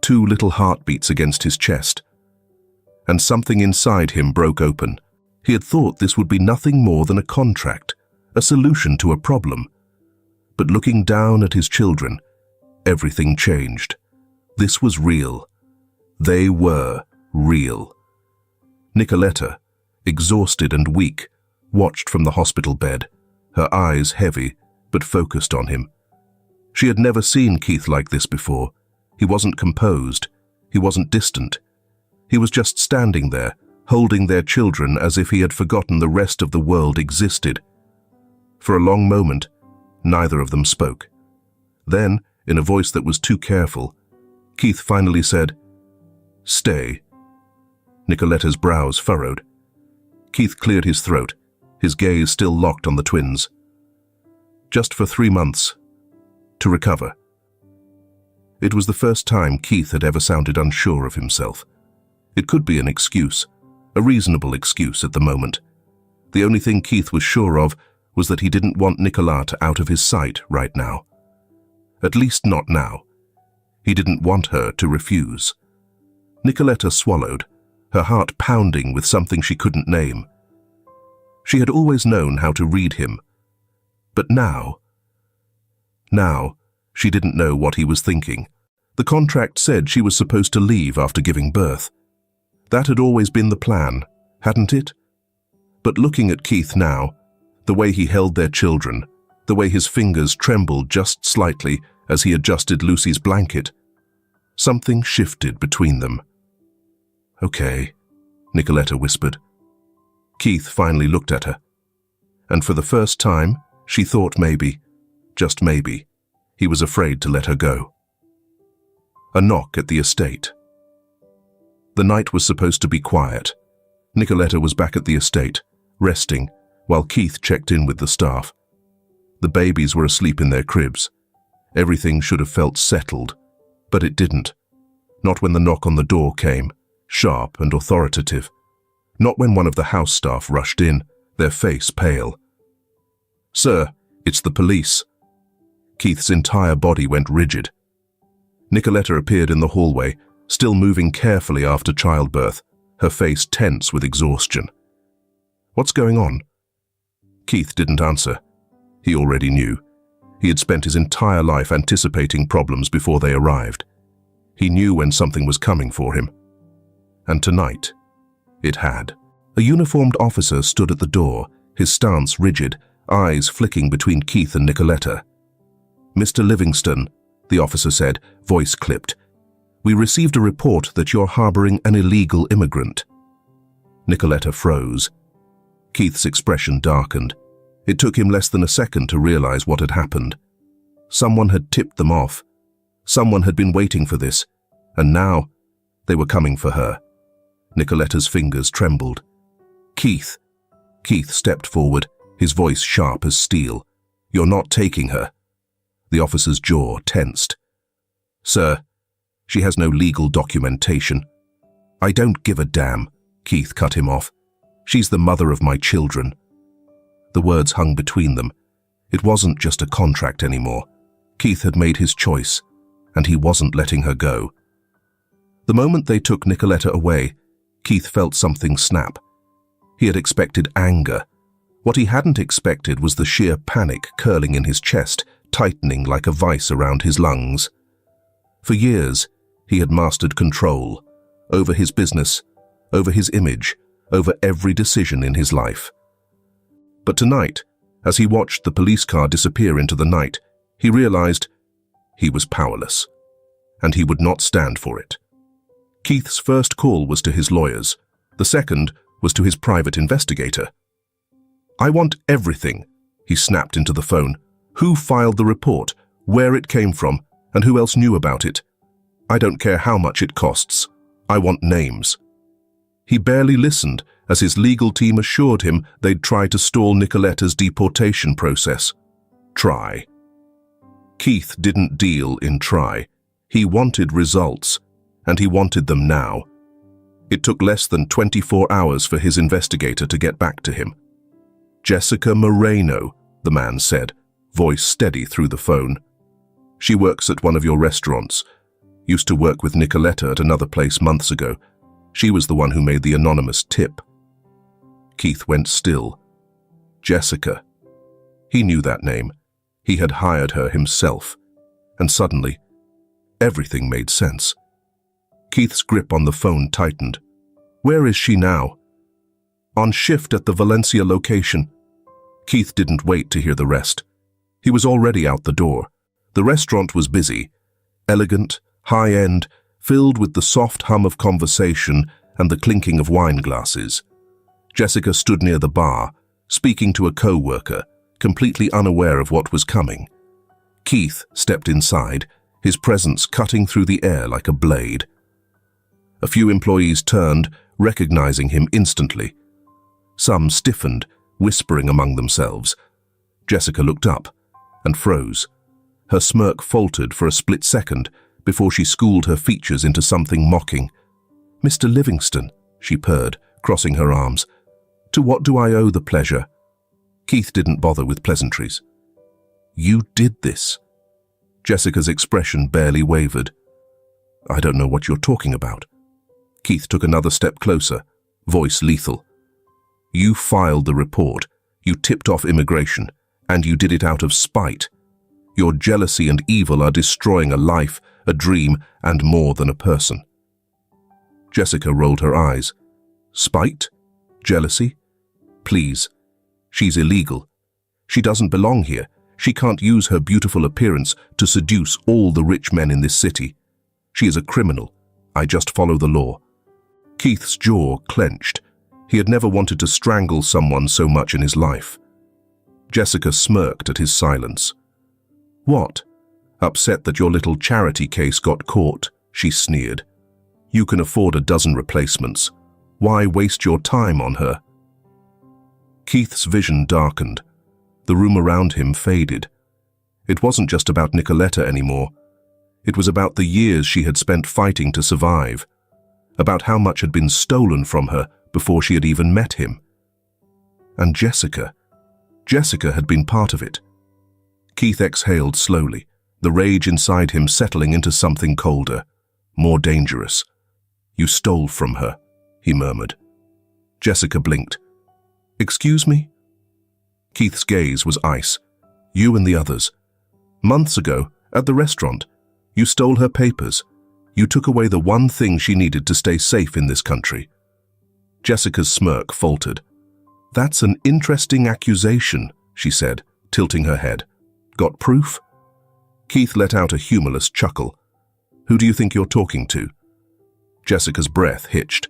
2 little heartbeats against his chest. And something inside him broke open. He had thought this would be nothing more than a contract, a solution to a problem. But looking down at his children, everything changed. This was real. They were real. Nicoletta, exhausted and weak, watched from the hospital bed, her eyes heavy but focused on him. She had never seen Keith like this before. He wasn't composed. He wasn't distant. He was just standing there, holding their children as if he had forgotten the rest of the world existed. For a long moment, neither of them spoke. Then, in a voice that was too careful, Keith finally said, "Stay." Nicoletta's brows furrowed. Keith cleared his throat, his gaze still locked on the twins. "Just for 3 months. To recover." It was the first time Keith had ever sounded unsure of himself. It could be an excuse, a reasonable excuse at the moment. The only thing Keith was sure of was that he didn't want Nicoletta out of his sight right now. At least not now. He didn't want her to refuse. Nicoletta swallowed, her heart pounding with something she couldn't name. She had always known how to read him. But now, she didn't know what he was thinking. The contract said she was supposed to leave after giving birth. That had always been the plan, hadn't it? But looking at Keith now, the way he held their children, the way his fingers trembled just slightly as he adjusted Lucy's blanket, something shifted between them. "Okay," Nicoletta whispered. Keith finally looked at her, and for the first time, she thought maybe, just maybe, he was afraid to let her go. A knock at the estate. The night was supposed to be quiet. Nicoletta was back at the estate, resting, while Keith checked in with the staff. The babies were asleep in their cribs. Everything should have felt settled, but it didn't. Not when the knock on the door came, sharp and authoritative. Not when one of the house staff rushed in, their face pale. "Sir, it's the police." Keith's entire body went rigid. Nicoletta appeared in the hallway, still moving carefully after childbirth, her face tense with exhaustion. "What's going on?" Keith didn't answer. He already knew. He had spent his entire life anticipating problems before they arrived. He knew when something was coming for him. And tonight, it had. A uniformed officer stood at the door, his stance rigid, eyes flicking between Keith and Nicoletta. "Mr. Livingston," the officer said, voice clipped, "we received a report that you're harboring an illegal immigrant." Nicoletta froze. Keith's expression darkened. It took him less than a second to realize what had happened. Someone had tipped them off. Someone had been waiting for this, and now they were coming for her. Nicoletta's fingers trembled. "Keith." Keith stepped forward, his voice sharp as steel. "You're not taking her." The officer's jaw tensed. "Sir, she has no legal documentation." "I don't give a damn," Keith cut him off. "She's the mother of my children." The words hung between them. It wasn't just a contract anymore. Keith had made his choice, and he wasn't letting her go. The moment they took Nicoletta away, Keith felt something snap. He had expected anger. What he hadn't expected was the sheer panic curling in his chest, tightening like a vice around his lungs. For years, he had mastered control over his business, over his image, over every decision in his life. But tonight, As he watched the police car disappear into the night, he realized he was powerless, and he would not stand for it. Keith's first call was to his lawyers. The second was to his private investigator. "I want everything," he snapped into the phone. "Who filed the report, where it came from, and who else knew about it? I don't care how much it costs. I want names." He barely listened as his legal team assured him they'd try to stall Nicoletta's deportation process. Try. Keith didn't deal in try. He wanted results, and he wanted them now. It took less than 24 hours for his investigator to get back to him. "Jessica Moreno," the man said, voice steady through the phone. "She works at one of your restaurants. Used to work with Nicoletta at another place months ago. She was the one who made the anonymous tip." Keith went still. Jessica. He knew that name. He had hired her himself. And suddenly, everything made sense. Keith's grip on the phone tightened. "Where is she now?" "On shift at the Valencia location." Keith didn't wait to hear the rest. He was already out the door. The restaurant was busy, elegant, high-end, filled with the soft hum of conversation and the clinking of wine glasses. Jessica stood near the bar, speaking to a co-worker, completely unaware of what was coming. Keith stepped inside, his presence cutting through the air like a blade. A few employees turned, recognizing him instantly. Some stiffened, whispering among themselves. Jessica looked up and froze. Her smirk faltered for a split second before she schooled her features into something mocking. "Mr. Livingston," she purred, crossing her arms. "To what do I owe the pleasure?" Keith didn't bother with pleasantries. "You did this." Jessica's expression barely wavered. "I don't know what you're talking about." Keith took another step closer, voice lethal. "You filed the report, you tipped off immigration, and you did it out of spite. Your jealousy and evil are destroying a life, a dream, and more than a person." Jessica rolled her eyes. "Spite? Jealousy? Please. She's illegal. She doesn't belong here. She can't use her beautiful appearance to seduce all the rich men in this city. She is a criminal. I just follow the law." Keith's jaw clenched. He had never wanted to strangle someone so much in his life. Jessica smirked at his silence. "What? Upset that your little charity case got caught?" she sneered. "You can afford a dozen replacements. Why waste your time on her?" Keith's vision darkened. The room around him faded. It wasn't just about Nicoletta anymore. It was about the years she had spent fighting to survive, about how much had been stolen from her before she had even met him. And Jessica had been part of it. Keith exhaled slowly, the rage inside him settling into something colder, more dangerous. "You stole from her," he murmured. Jessica blinked. "Excuse me?" Keith's gaze was ice. "You and the others. Months ago, at the restaurant, you stole her papers. You took away the one thing she needed to stay safe in this country." Jessica's smirk faltered. "That's an interesting accusation," she said, tilting her head. "Got proof?" Keith let out a humorless chuckle. "Who do you think you're talking to?" Jessica's breath hitched.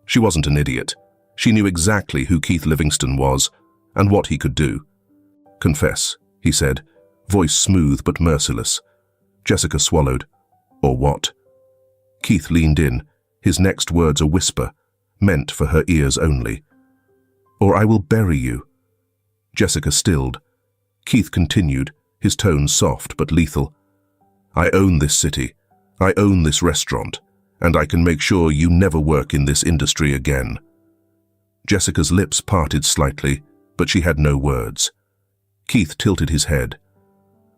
She wasn't an idiot. She knew exactly who Keith Livingston was and what he could do. "Confess," he said, voice smooth but merciless. Jessica swallowed. "Or what?" Keith leaned in, his next words a whisper, meant for her ears only. "Or I will bury you." Jessica stilled. Keith continued, his tone soft but lethal. "I own this city. I own this restaurant, and I can make sure you never work in this industry again." Jessica's lips parted slightly, but she had no words. Keith tilted his head.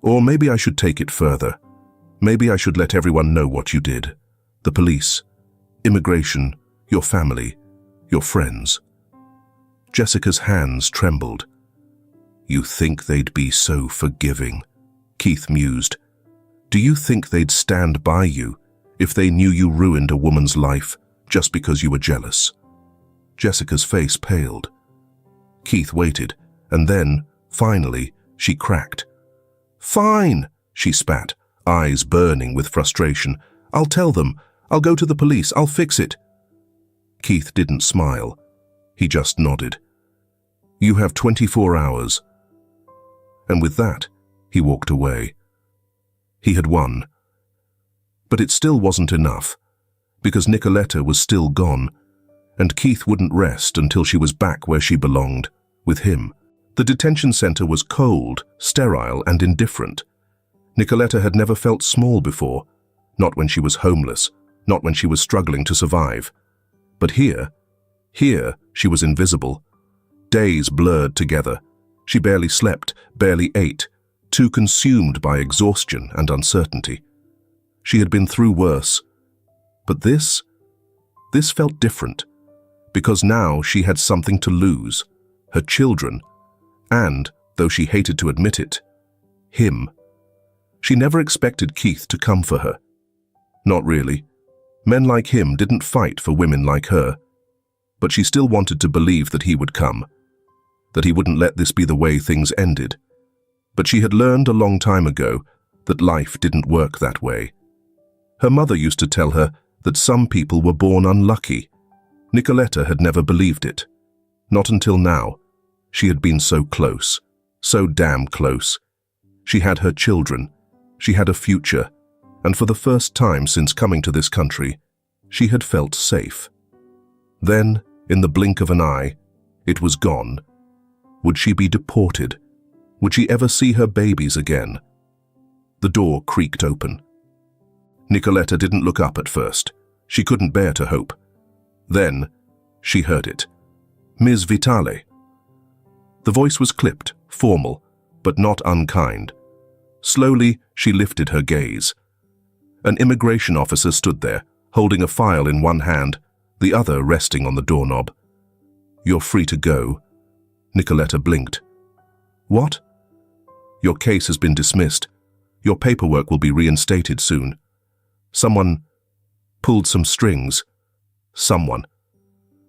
"Or maybe I should take it further. Maybe I should let everyone know what you did. The police, immigration, your family, your friends." Jessica's hands trembled. "You think they'd be so forgiving?" Keith mused. "Do you think they'd stand by you if they knew you ruined a woman's life just because you were jealous?" Jessica's face paled. Keith waited, and then, Finally, she cracked. "Fine," she spat, eyes burning with frustration. "I'll tell them. I'll go to the police. I'll fix it." Keith didn't smile. He just nodded. "You have 24 hours. And with that, he walked away. He had won. But it still wasn't enough, because Nicoletta was still gone, and Keith wouldn't rest until she was back where she belonged, with him. The detention center was cold, sterile, and indifferent. Nicoletta had never felt small before, not when she was homeless, not when she was struggling to survive. But here she was invisible. Days blurred together. She barely slept, barely ate, too consumed by exhaustion and uncertainty. She had been through worse. But this felt different, because now she had something to lose, her children, and, though she hated to admit it, him. She never expected Keith to come for her. Not really. Men like him didn't fight for women like her. But she still wanted to believe that he would come, that he wouldn't let this be the way things ended. But she had learned a long time ago that life didn't work that way. Her mother used to tell her that some people were born unlucky. Nicoletta had never believed it. Not until now. She had been so close, so damn close. She had her children. She had a future. And for the first time since coming to this country, she had felt safe. Then, in the blink of an eye, it was gone. Would she be deported? Would she ever see her babies again? The door creaked open. Nicoletta didn't look up at first. She couldn't bear to hope. Then, she heard it. "Ms. Vitale." The voice was clipped, formal, but not unkind. Slowly, she lifted her gaze. An immigration officer stood there, holding a file in one hand, the other resting on the doorknob. "You're free to go." Nicoletta blinked. "What?" "Your case has been dismissed. Your paperwork will be reinstated soon. Someone pulled some strings. Someone."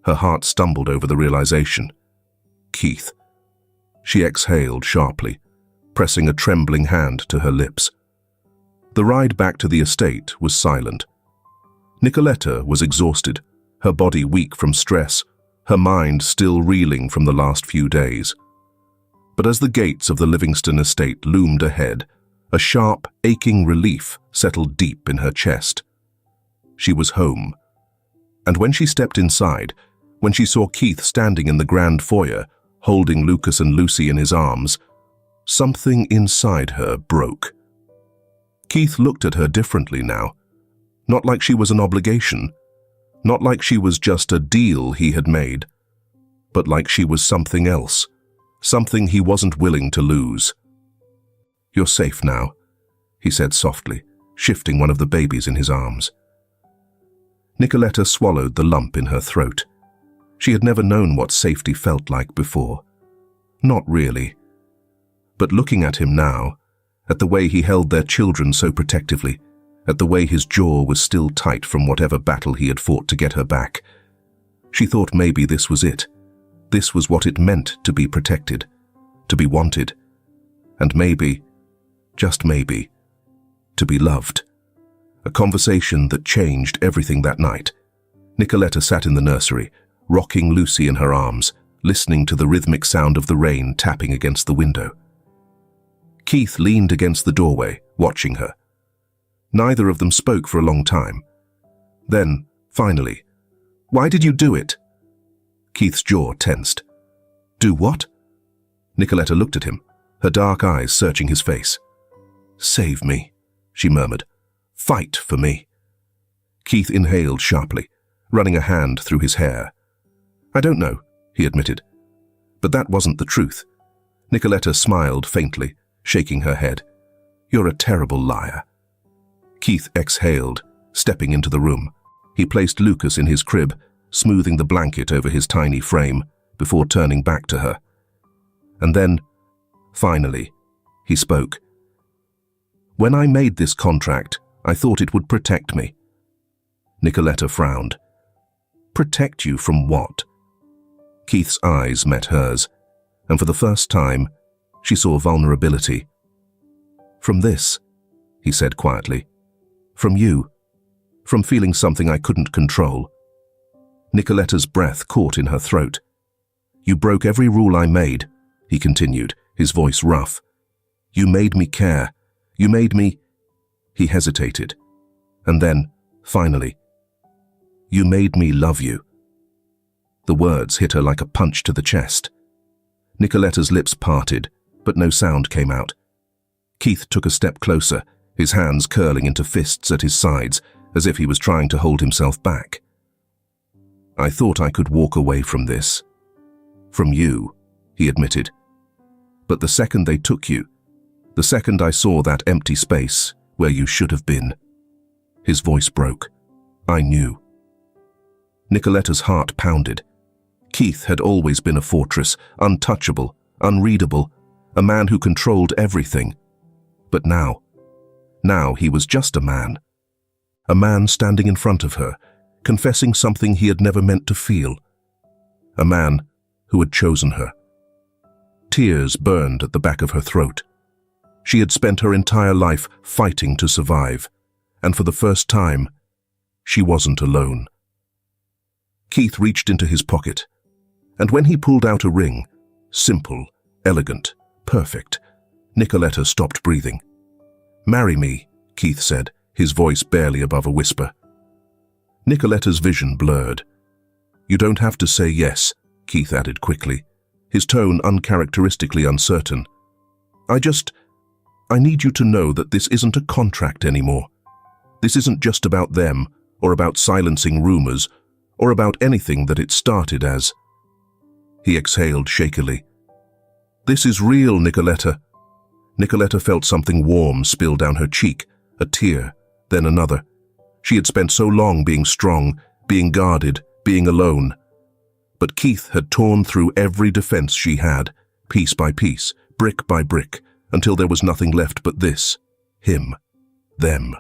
Her heart stumbled over the realization. Keith. She exhaled sharply, pressing a trembling hand to her lips. The ride back to the estate was silent. Nicoletta was exhausted, her body weak from stress, her mind still reeling from the last few days. But as the gates of the Livingston estate loomed ahead, a sharp, aching relief settled deep in her chest. She was home. And when she stepped inside, when she saw Keith standing in the grand foyer, holding Lucas and Lucy in his arms, something inside her broke. Keith looked at her differently now. Not like she was an obligation, not like she was just a deal he had made, but like she was something else, something he wasn't willing to lose. "You're safe now," he said softly, shifting one of the babies in his arms. Nicoletta swallowed the lump in her throat. She had never known what safety felt like before. Not really. But looking at him now, at the way he held their children so protectively, at the way his jaw was still tight from whatever battle he had fought to get her back, she thought maybe this was it. This was what it meant to be protected, to be wanted, and maybe, just maybe, to be loved. A conversation that changed everything that night. Nicoletta sat in the nursery, rocking Lucy in her arms, listening to the rhythmic sound of the rain tapping against the window. Keith leaned against the doorway, watching her. Neither of them spoke for a long time. Then, finally, "Why did you do it?" Keith's jaw tensed. "Do what?" Nicoletta looked at him, her dark eyes searching his face. "Save me," she murmured. "Fight for me." Keith inhaled sharply, running a hand through his hair. "I don't know," he admitted. But that wasn't the truth. Nicoletta smiled faintly, shaking her head. "You're a terrible liar." Keith exhaled, stepping into the room. He placed Lucas in his crib, smoothing the blanket over his tiny frame, before turning back to her. And then, finally, he spoke. "When I made this contract, I thought it would protect me." Nicoletta frowned. "Protect you from what?" Keith's eyes met hers, and for the first time, She saw vulnerability. "From this," he said quietly. "From you. From feeling something I couldn't control." Nicoletta's breath caught in her throat. "You broke every rule I made," he continued, his voice rough. "You made me care. You made me—" He hesitated. And then, finally, "You made me love you." The words hit her like a punch to the chest. Nicoletta's lips parted, but no sound came out. Keith took a step closer, his hands curling into fists at his sides, as if he was trying to hold himself back. "I thought I could walk away from this. From you," he admitted. "But the second they took you, the second I saw that empty space where you should have been," his voice broke, "I knew." Nicoletta's heart pounded. Keith had always been a fortress, untouchable, unreadable, a man who controlled everything. But now he was just a man. A man standing in front of her, confessing something he had never meant to feel. A man who had chosen her. Tears burned at the back of her throat. She had spent her entire life fighting to survive, and for the first time, she wasn't alone. Keith reached into his pocket, and when he pulled out a ring, simple, elegant, perfect, Nicoletta stopped breathing. "Marry me," Keith said, his voice barely above a whisper. Nicoletta's vision blurred. "You don't have to say yes," Keith added quickly, his tone uncharacteristically uncertain. I need you to know that this isn't a contract anymore. This isn't just about them, or about silencing rumors, or about anything that it started as." He exhaled shakily. "This is real, Nicoletta." Nicoletta felt something warm spill down her cheek, a tear, then another. She had spent so long being strong, being guarded, being alone. But Keith had torn through every defense she had, piece by piece, brick by brick, until there was nothing left but this, him, them.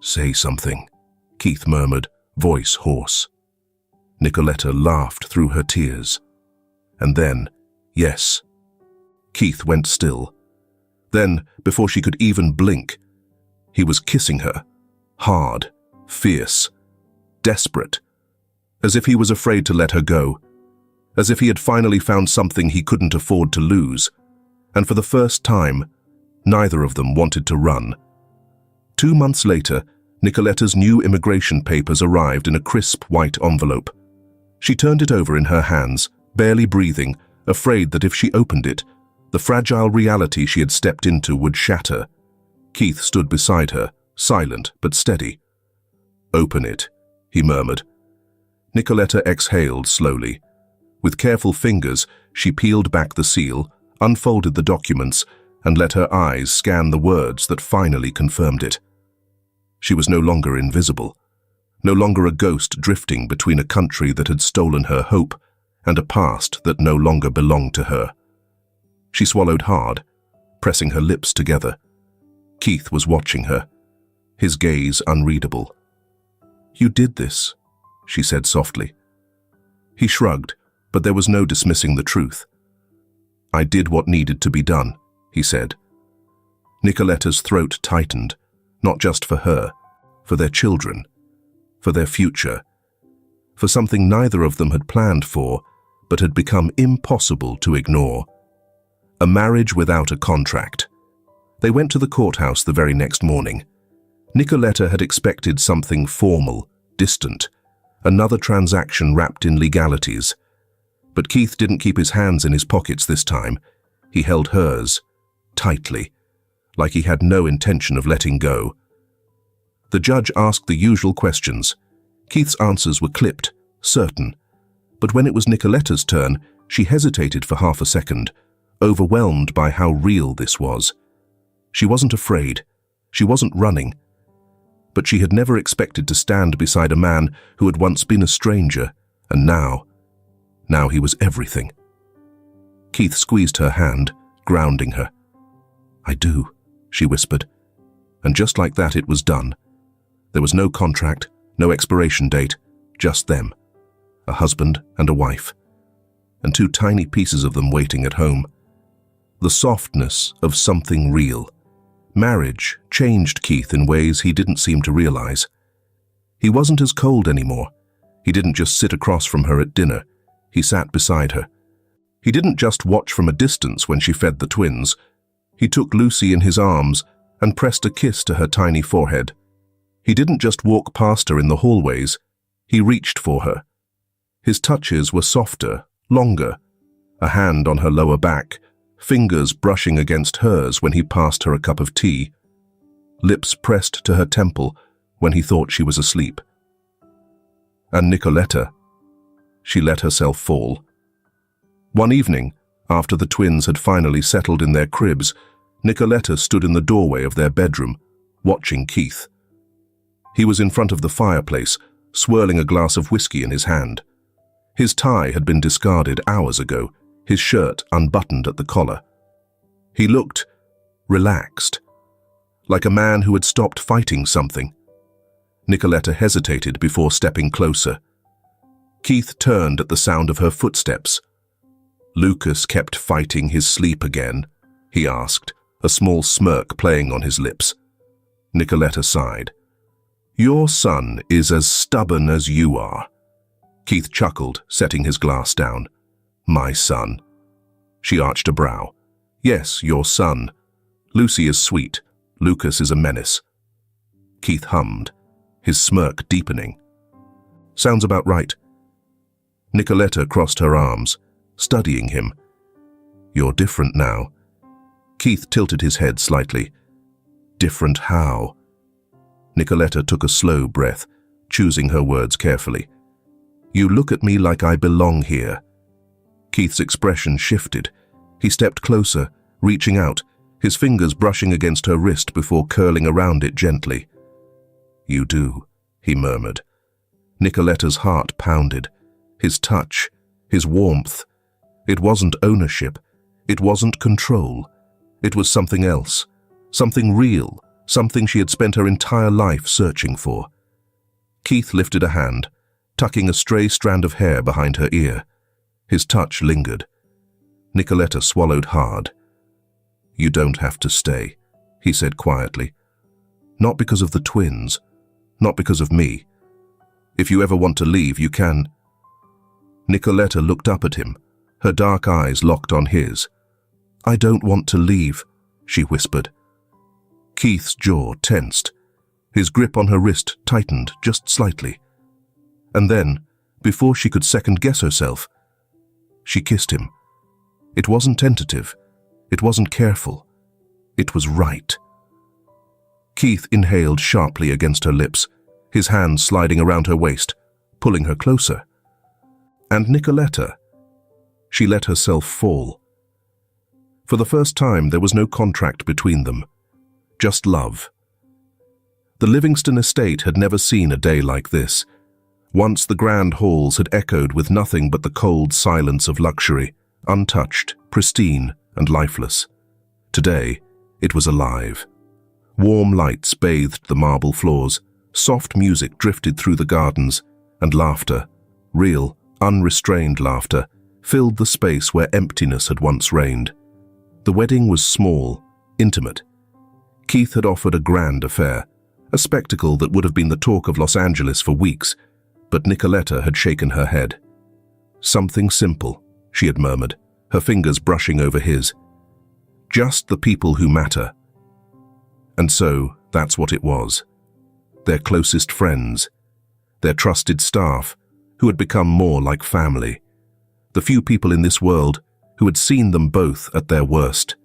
"Say something," Keith murmured, voice hoarse. Nicoletta laughed through her tears. And then, yes. Keith went still. Then, before she could even blink, he was kissing her, hard, fierce, desperate, as if he was afraid to let her go, as if he had finally found something he couldn't afford to lose. And for the first time, neither of them wanted to run. 2 months later, Nicoletta's new immigration papers arrived in a crisp white envelope. She turned it over in her hands, barely breathing, afraid that if she opened it, the fragile reality she had stepped into would shatter. Keith stood beside her, silent but steady. "Open it," he murmured. Nicoletta exhaled slowly. With careful fingers, she peeled back the seal, unfolded the documents, and let her eyes scan the words that finally confirmed it. She was no longer invisible, no longer a ghost drifting between a country that had stolen her hope and a past that no longer belonged to her. She swallowed hard, pressing her lips together. Keith was watching her, his gaze unreadable. "You did this," she said softly. He shrugged, but there was no dismissing the truth. "I did what needed to be done," he said. Nicoletta's throat tightened, not just for her, for their children, for their future, for something neither of them had planned for, but had become impossible to ignore. A marriage without a contract. They went to the courthouse the very next morning. Nicoletta had expected something formal, distant, another transaction wrapped in legalities. But Keith didn't keep his hands in his pockets this time. He held hers, tightly, like he had no intention of letting go. The judge asked the usual questions. Keith's answers were clipped, certain. But when it was Nicoletta's turn, she hesitated for half a second, overwhelmed by how real this was. She wasn't afraid. She wasn't running. But she had never expected to stand beside a man who had once been a stranger, and now he was everything. Keith squeezed her hand, grounding her. "I do," she whispered. And just like that it was done. There was no contract, no expiration date, just them. A husband and a wife. And 2 tiny pieces of them waiting at home. the softness of something real. Marriage changed Keith in ways he didn't seem to realize. He wasn't as cold anymore. He didn't just sit across from her at dinner. He sat beside her. He didn't just watch from a distance when she fed the twins. He took Lucy in his arms and pressed a kiss to her tiny forehead. He didn't just walk past her in the hallways. He reached for her. His touches were softer, longer, a hand on her lower back, fingers brushing against hers when he passed her a cup of tea, lips pressed to her temple when he thought she was asleep. And Nicoletta, she let herself fall. One evening, after the twins had finally settled in their cribs, Nicoletta stood in the doorway of their bedroom, watching Keith. He was in front of the fireplace, swirling a glass of whiskey in his hand. His tie had been discarded hours ago, his shirt unbuttoned at the collar. He looked relaxed, like a man who had stopped fighting something. Nicoletta hesitated before stepping closer. Keith turned at the sound of her footsteps. "Lucas kept fighting his sleep again?" he asked, a small smirk playing on his lips. Nicoletta sighed. "Your son is as stubborn as you are." Keith chuckled, setting his glass down. "My son." She arched a brow. "Yes, your son. Lucy is sweet. Lucas is a menace." Keith hummed, his smirk deepening. "Sounds about right." Nicoletta crossed her arms, studying him. "You're different now." Keith tilted his head slightly. "Different how?" Nicoletta took a slow breath, choosing her words carefully. "You look at me like I belong here." Keith's expression shifted. He stepped closer, reaching out, his fingers brushing against her wrist before curling around it gently. "You do," he murmured. Nicoletta's heart pounded. His touch, his warmth. It wasn't ownership. It wasn't control. It was something else, something real, something she had spent her entire life searching for. Keith lifted a hand, tucking a stray strand of hair behind her ear. His touch lingered. Nicoletta swallowed hard. "You don't have to stay," he said quietly. "Not because of the twins, not because of me. If you ever want to leave, you can." Nicoletta looked up at him, her dark eyes locked on his. "I don't want to leave," she whispered. Keith's jaw tensed. His grip on her wrist tightened just slightly. And then, before she could second-guess herself, she kissed him. It wasn't tentative. It wasn't careful. It was right. Keith inhaled sharply against her lips, his hands sliding around her waist, pulling her closer. And Nicoletta, she let herself fall. For the first time, there was no contract between them, just love. The Livingston estate had never seen a day like this. Once the grand halls had echoed with nothing but the cold silence of luxury, untouched, pristine, and lifeless. Today, it was alive. Warm lights bathed the marble floors, soft music drifted through the gardens, and laughter, real, unrestrained laughter, filled the space where emptiness had once reigned. The wedding was small, intimate. Keith had offered a grand affair, a spectacle that would have been the talk of Los Angeles for weeks, but Nicoletta had shaken her head. "Something simple," she had murmured, her fingers brushing over his. "Just the people who matter." And so, that's what it was. Their closest friends, their trusted staff, who had become more like family. The few people in this world who had seen them both at their worst,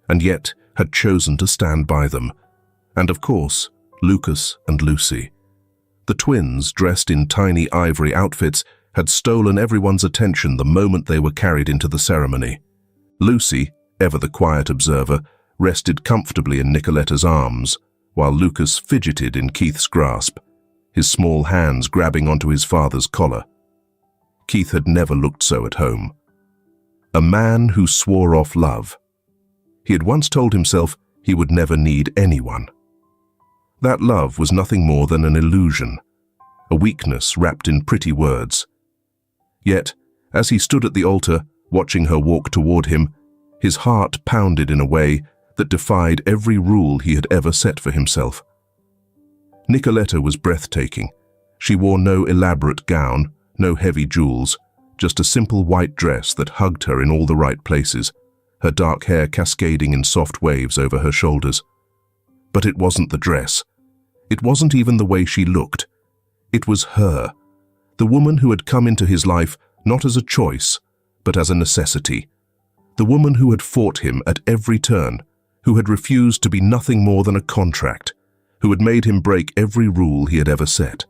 and yet had chosen to stand by them. And of course, Lucas and Lucy. The twins, dressed in tiny ivory outfits, had stolen everyone's attention the moment they were carried into the ceremony. Lucy, ever the quiet observer, rested comfortably in Nicoletta's arms, while Lucas fidgeted in Keith's grasp, his small hands grabbing onto his father's collar. Keith had never looked so at home. A man who swore off love. He had once told himself he would never need anyone. That love was nothing more than an illusion, a weakness wrapped in pretty words. Yet, as he stood at the altar, watching her walk toward him, His heart pounded in a way that defied every rule he had ever set for himself. Nicoletta was breathtaking. She wore no elaborate gown, no heavy jewels, just a simple white dress that hugged her in all the right places, her dark hair cascading in soft waves over her shoulders. But it wasn't the dress. It wasn't even the way she looked. It was her, the woman who had come into his life not as a choice, but as a necessity. The woman who had fought him at every turn, who had refused to be nothing more than a contract, who had made him break every rule he had ever set.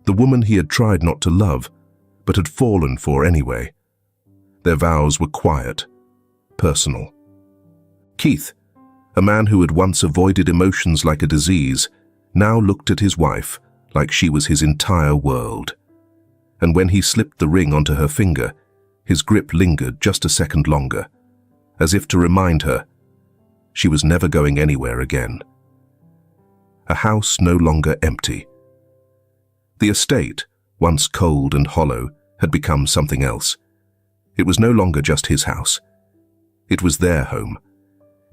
The woman he had tried not to love, but had fallen for anyway. Their vows were quiet, personal. Keith, a man who had once avoided emotions like a disease, now looked at his wife like she was his entire world. And when he slipped the ring onto her finger, his grip lingered just a second longer, as if to remind her she was never going anywhere again. A house no longer empty. The estate, once cold and hollow, had become something else. It was no longer just his house. It was their home.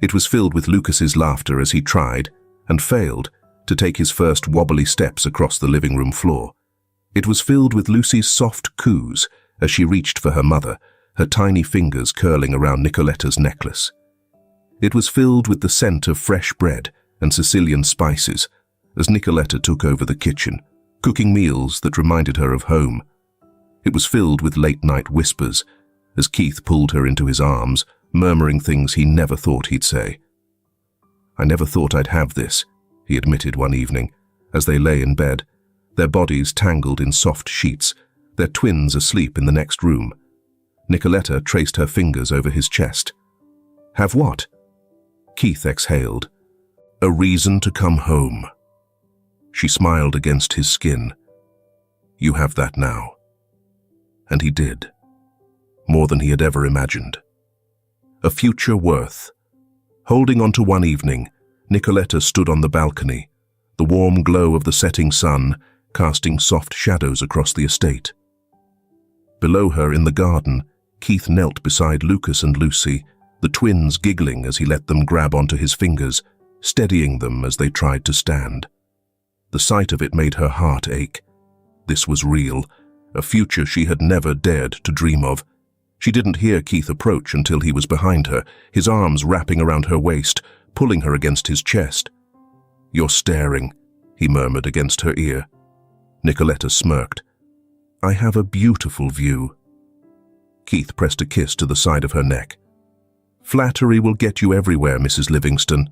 It was filled with Lucas's laughter as he tried, and failed, to take his first wobbly steps across the living room floor. It was filled with Lucy's soft coos as she reached for her mother, her tiny fingers curling around Nicoletta's necklace. It was filled with the scent of fresh bread and Sicilian spices as Nicoletta took over the kitchen, cooking meals that reminded her of home. It was filled with late-night whispers as Keith pulled her into his arms, murmuring things he never thought he'd say. "I never thought I'd have this," he admitted one evening, as they lay in bed, their bodies tangled in soft sheets, their twins asleep in the next room. Nicoletta traced her fingers over his chest. "Have what?" Keith exhaled. "A reason to come home." She smiled against his skin. "You have that now." And he did. More than he had ever imagined. A future worth. Holding on to one evening, Nicoletta stood on the balcony, the warm glow of the setting sun casting soft shadows across the estate. Below her in the garden, Keith knelt beside Lucas and Lucy, the twins giggling as he let them grab onto his fingers, steadying them as they tried to stand. The sight of it made her heart ache. This was real, a future she had never dared to dream of. She didn't hear Keith approach until he was behind her, his arms wrapping around her waist, pulling her against his chest. "You're staring," he murmured against her ear. Nicoletta smirked. "I have a beautiful view." Keith pressed a kiss to the side of her neck. "Flattery will get you everywhere, Mrs. Livingston."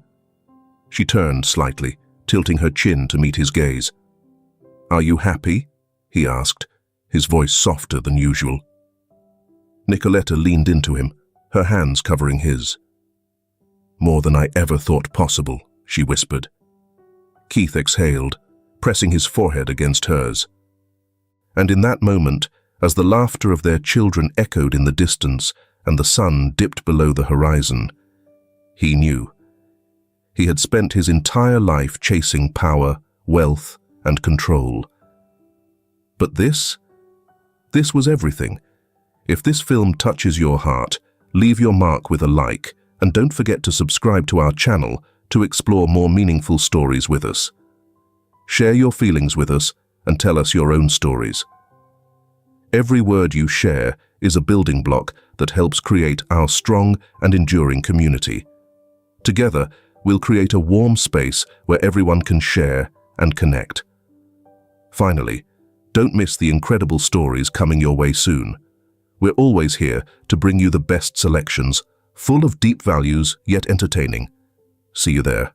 She turned slightly, tilting her chin to meet his gaze. "Are you happy?" he asked, his voice softer than usual. Nicoletta leaned into him, her hands covering his. "More than I ever thought possible," she whispered. Keith exhaled, pressing his forehead against hers. And in that moment, as the laughter of their children echoed in the distance and the sun dipped below the horizon, he knew. He had spent his entire life chasing power, wealth, and control. But this was everything. If this film touches your heart, leave your mark with a like, and don't forget to subscribe to our channel to explore more meaningful stories with us. Share your feelings with us and tell us your own stories. Every word you share is a building block that helps create our strong and enduring community. Together, we'll create a warm space where everyone can share and connect. Finally, don't miss the incredible stories coming your way soon. We're always here to bring you the best selections, full of deep values yet entertaining. See you there.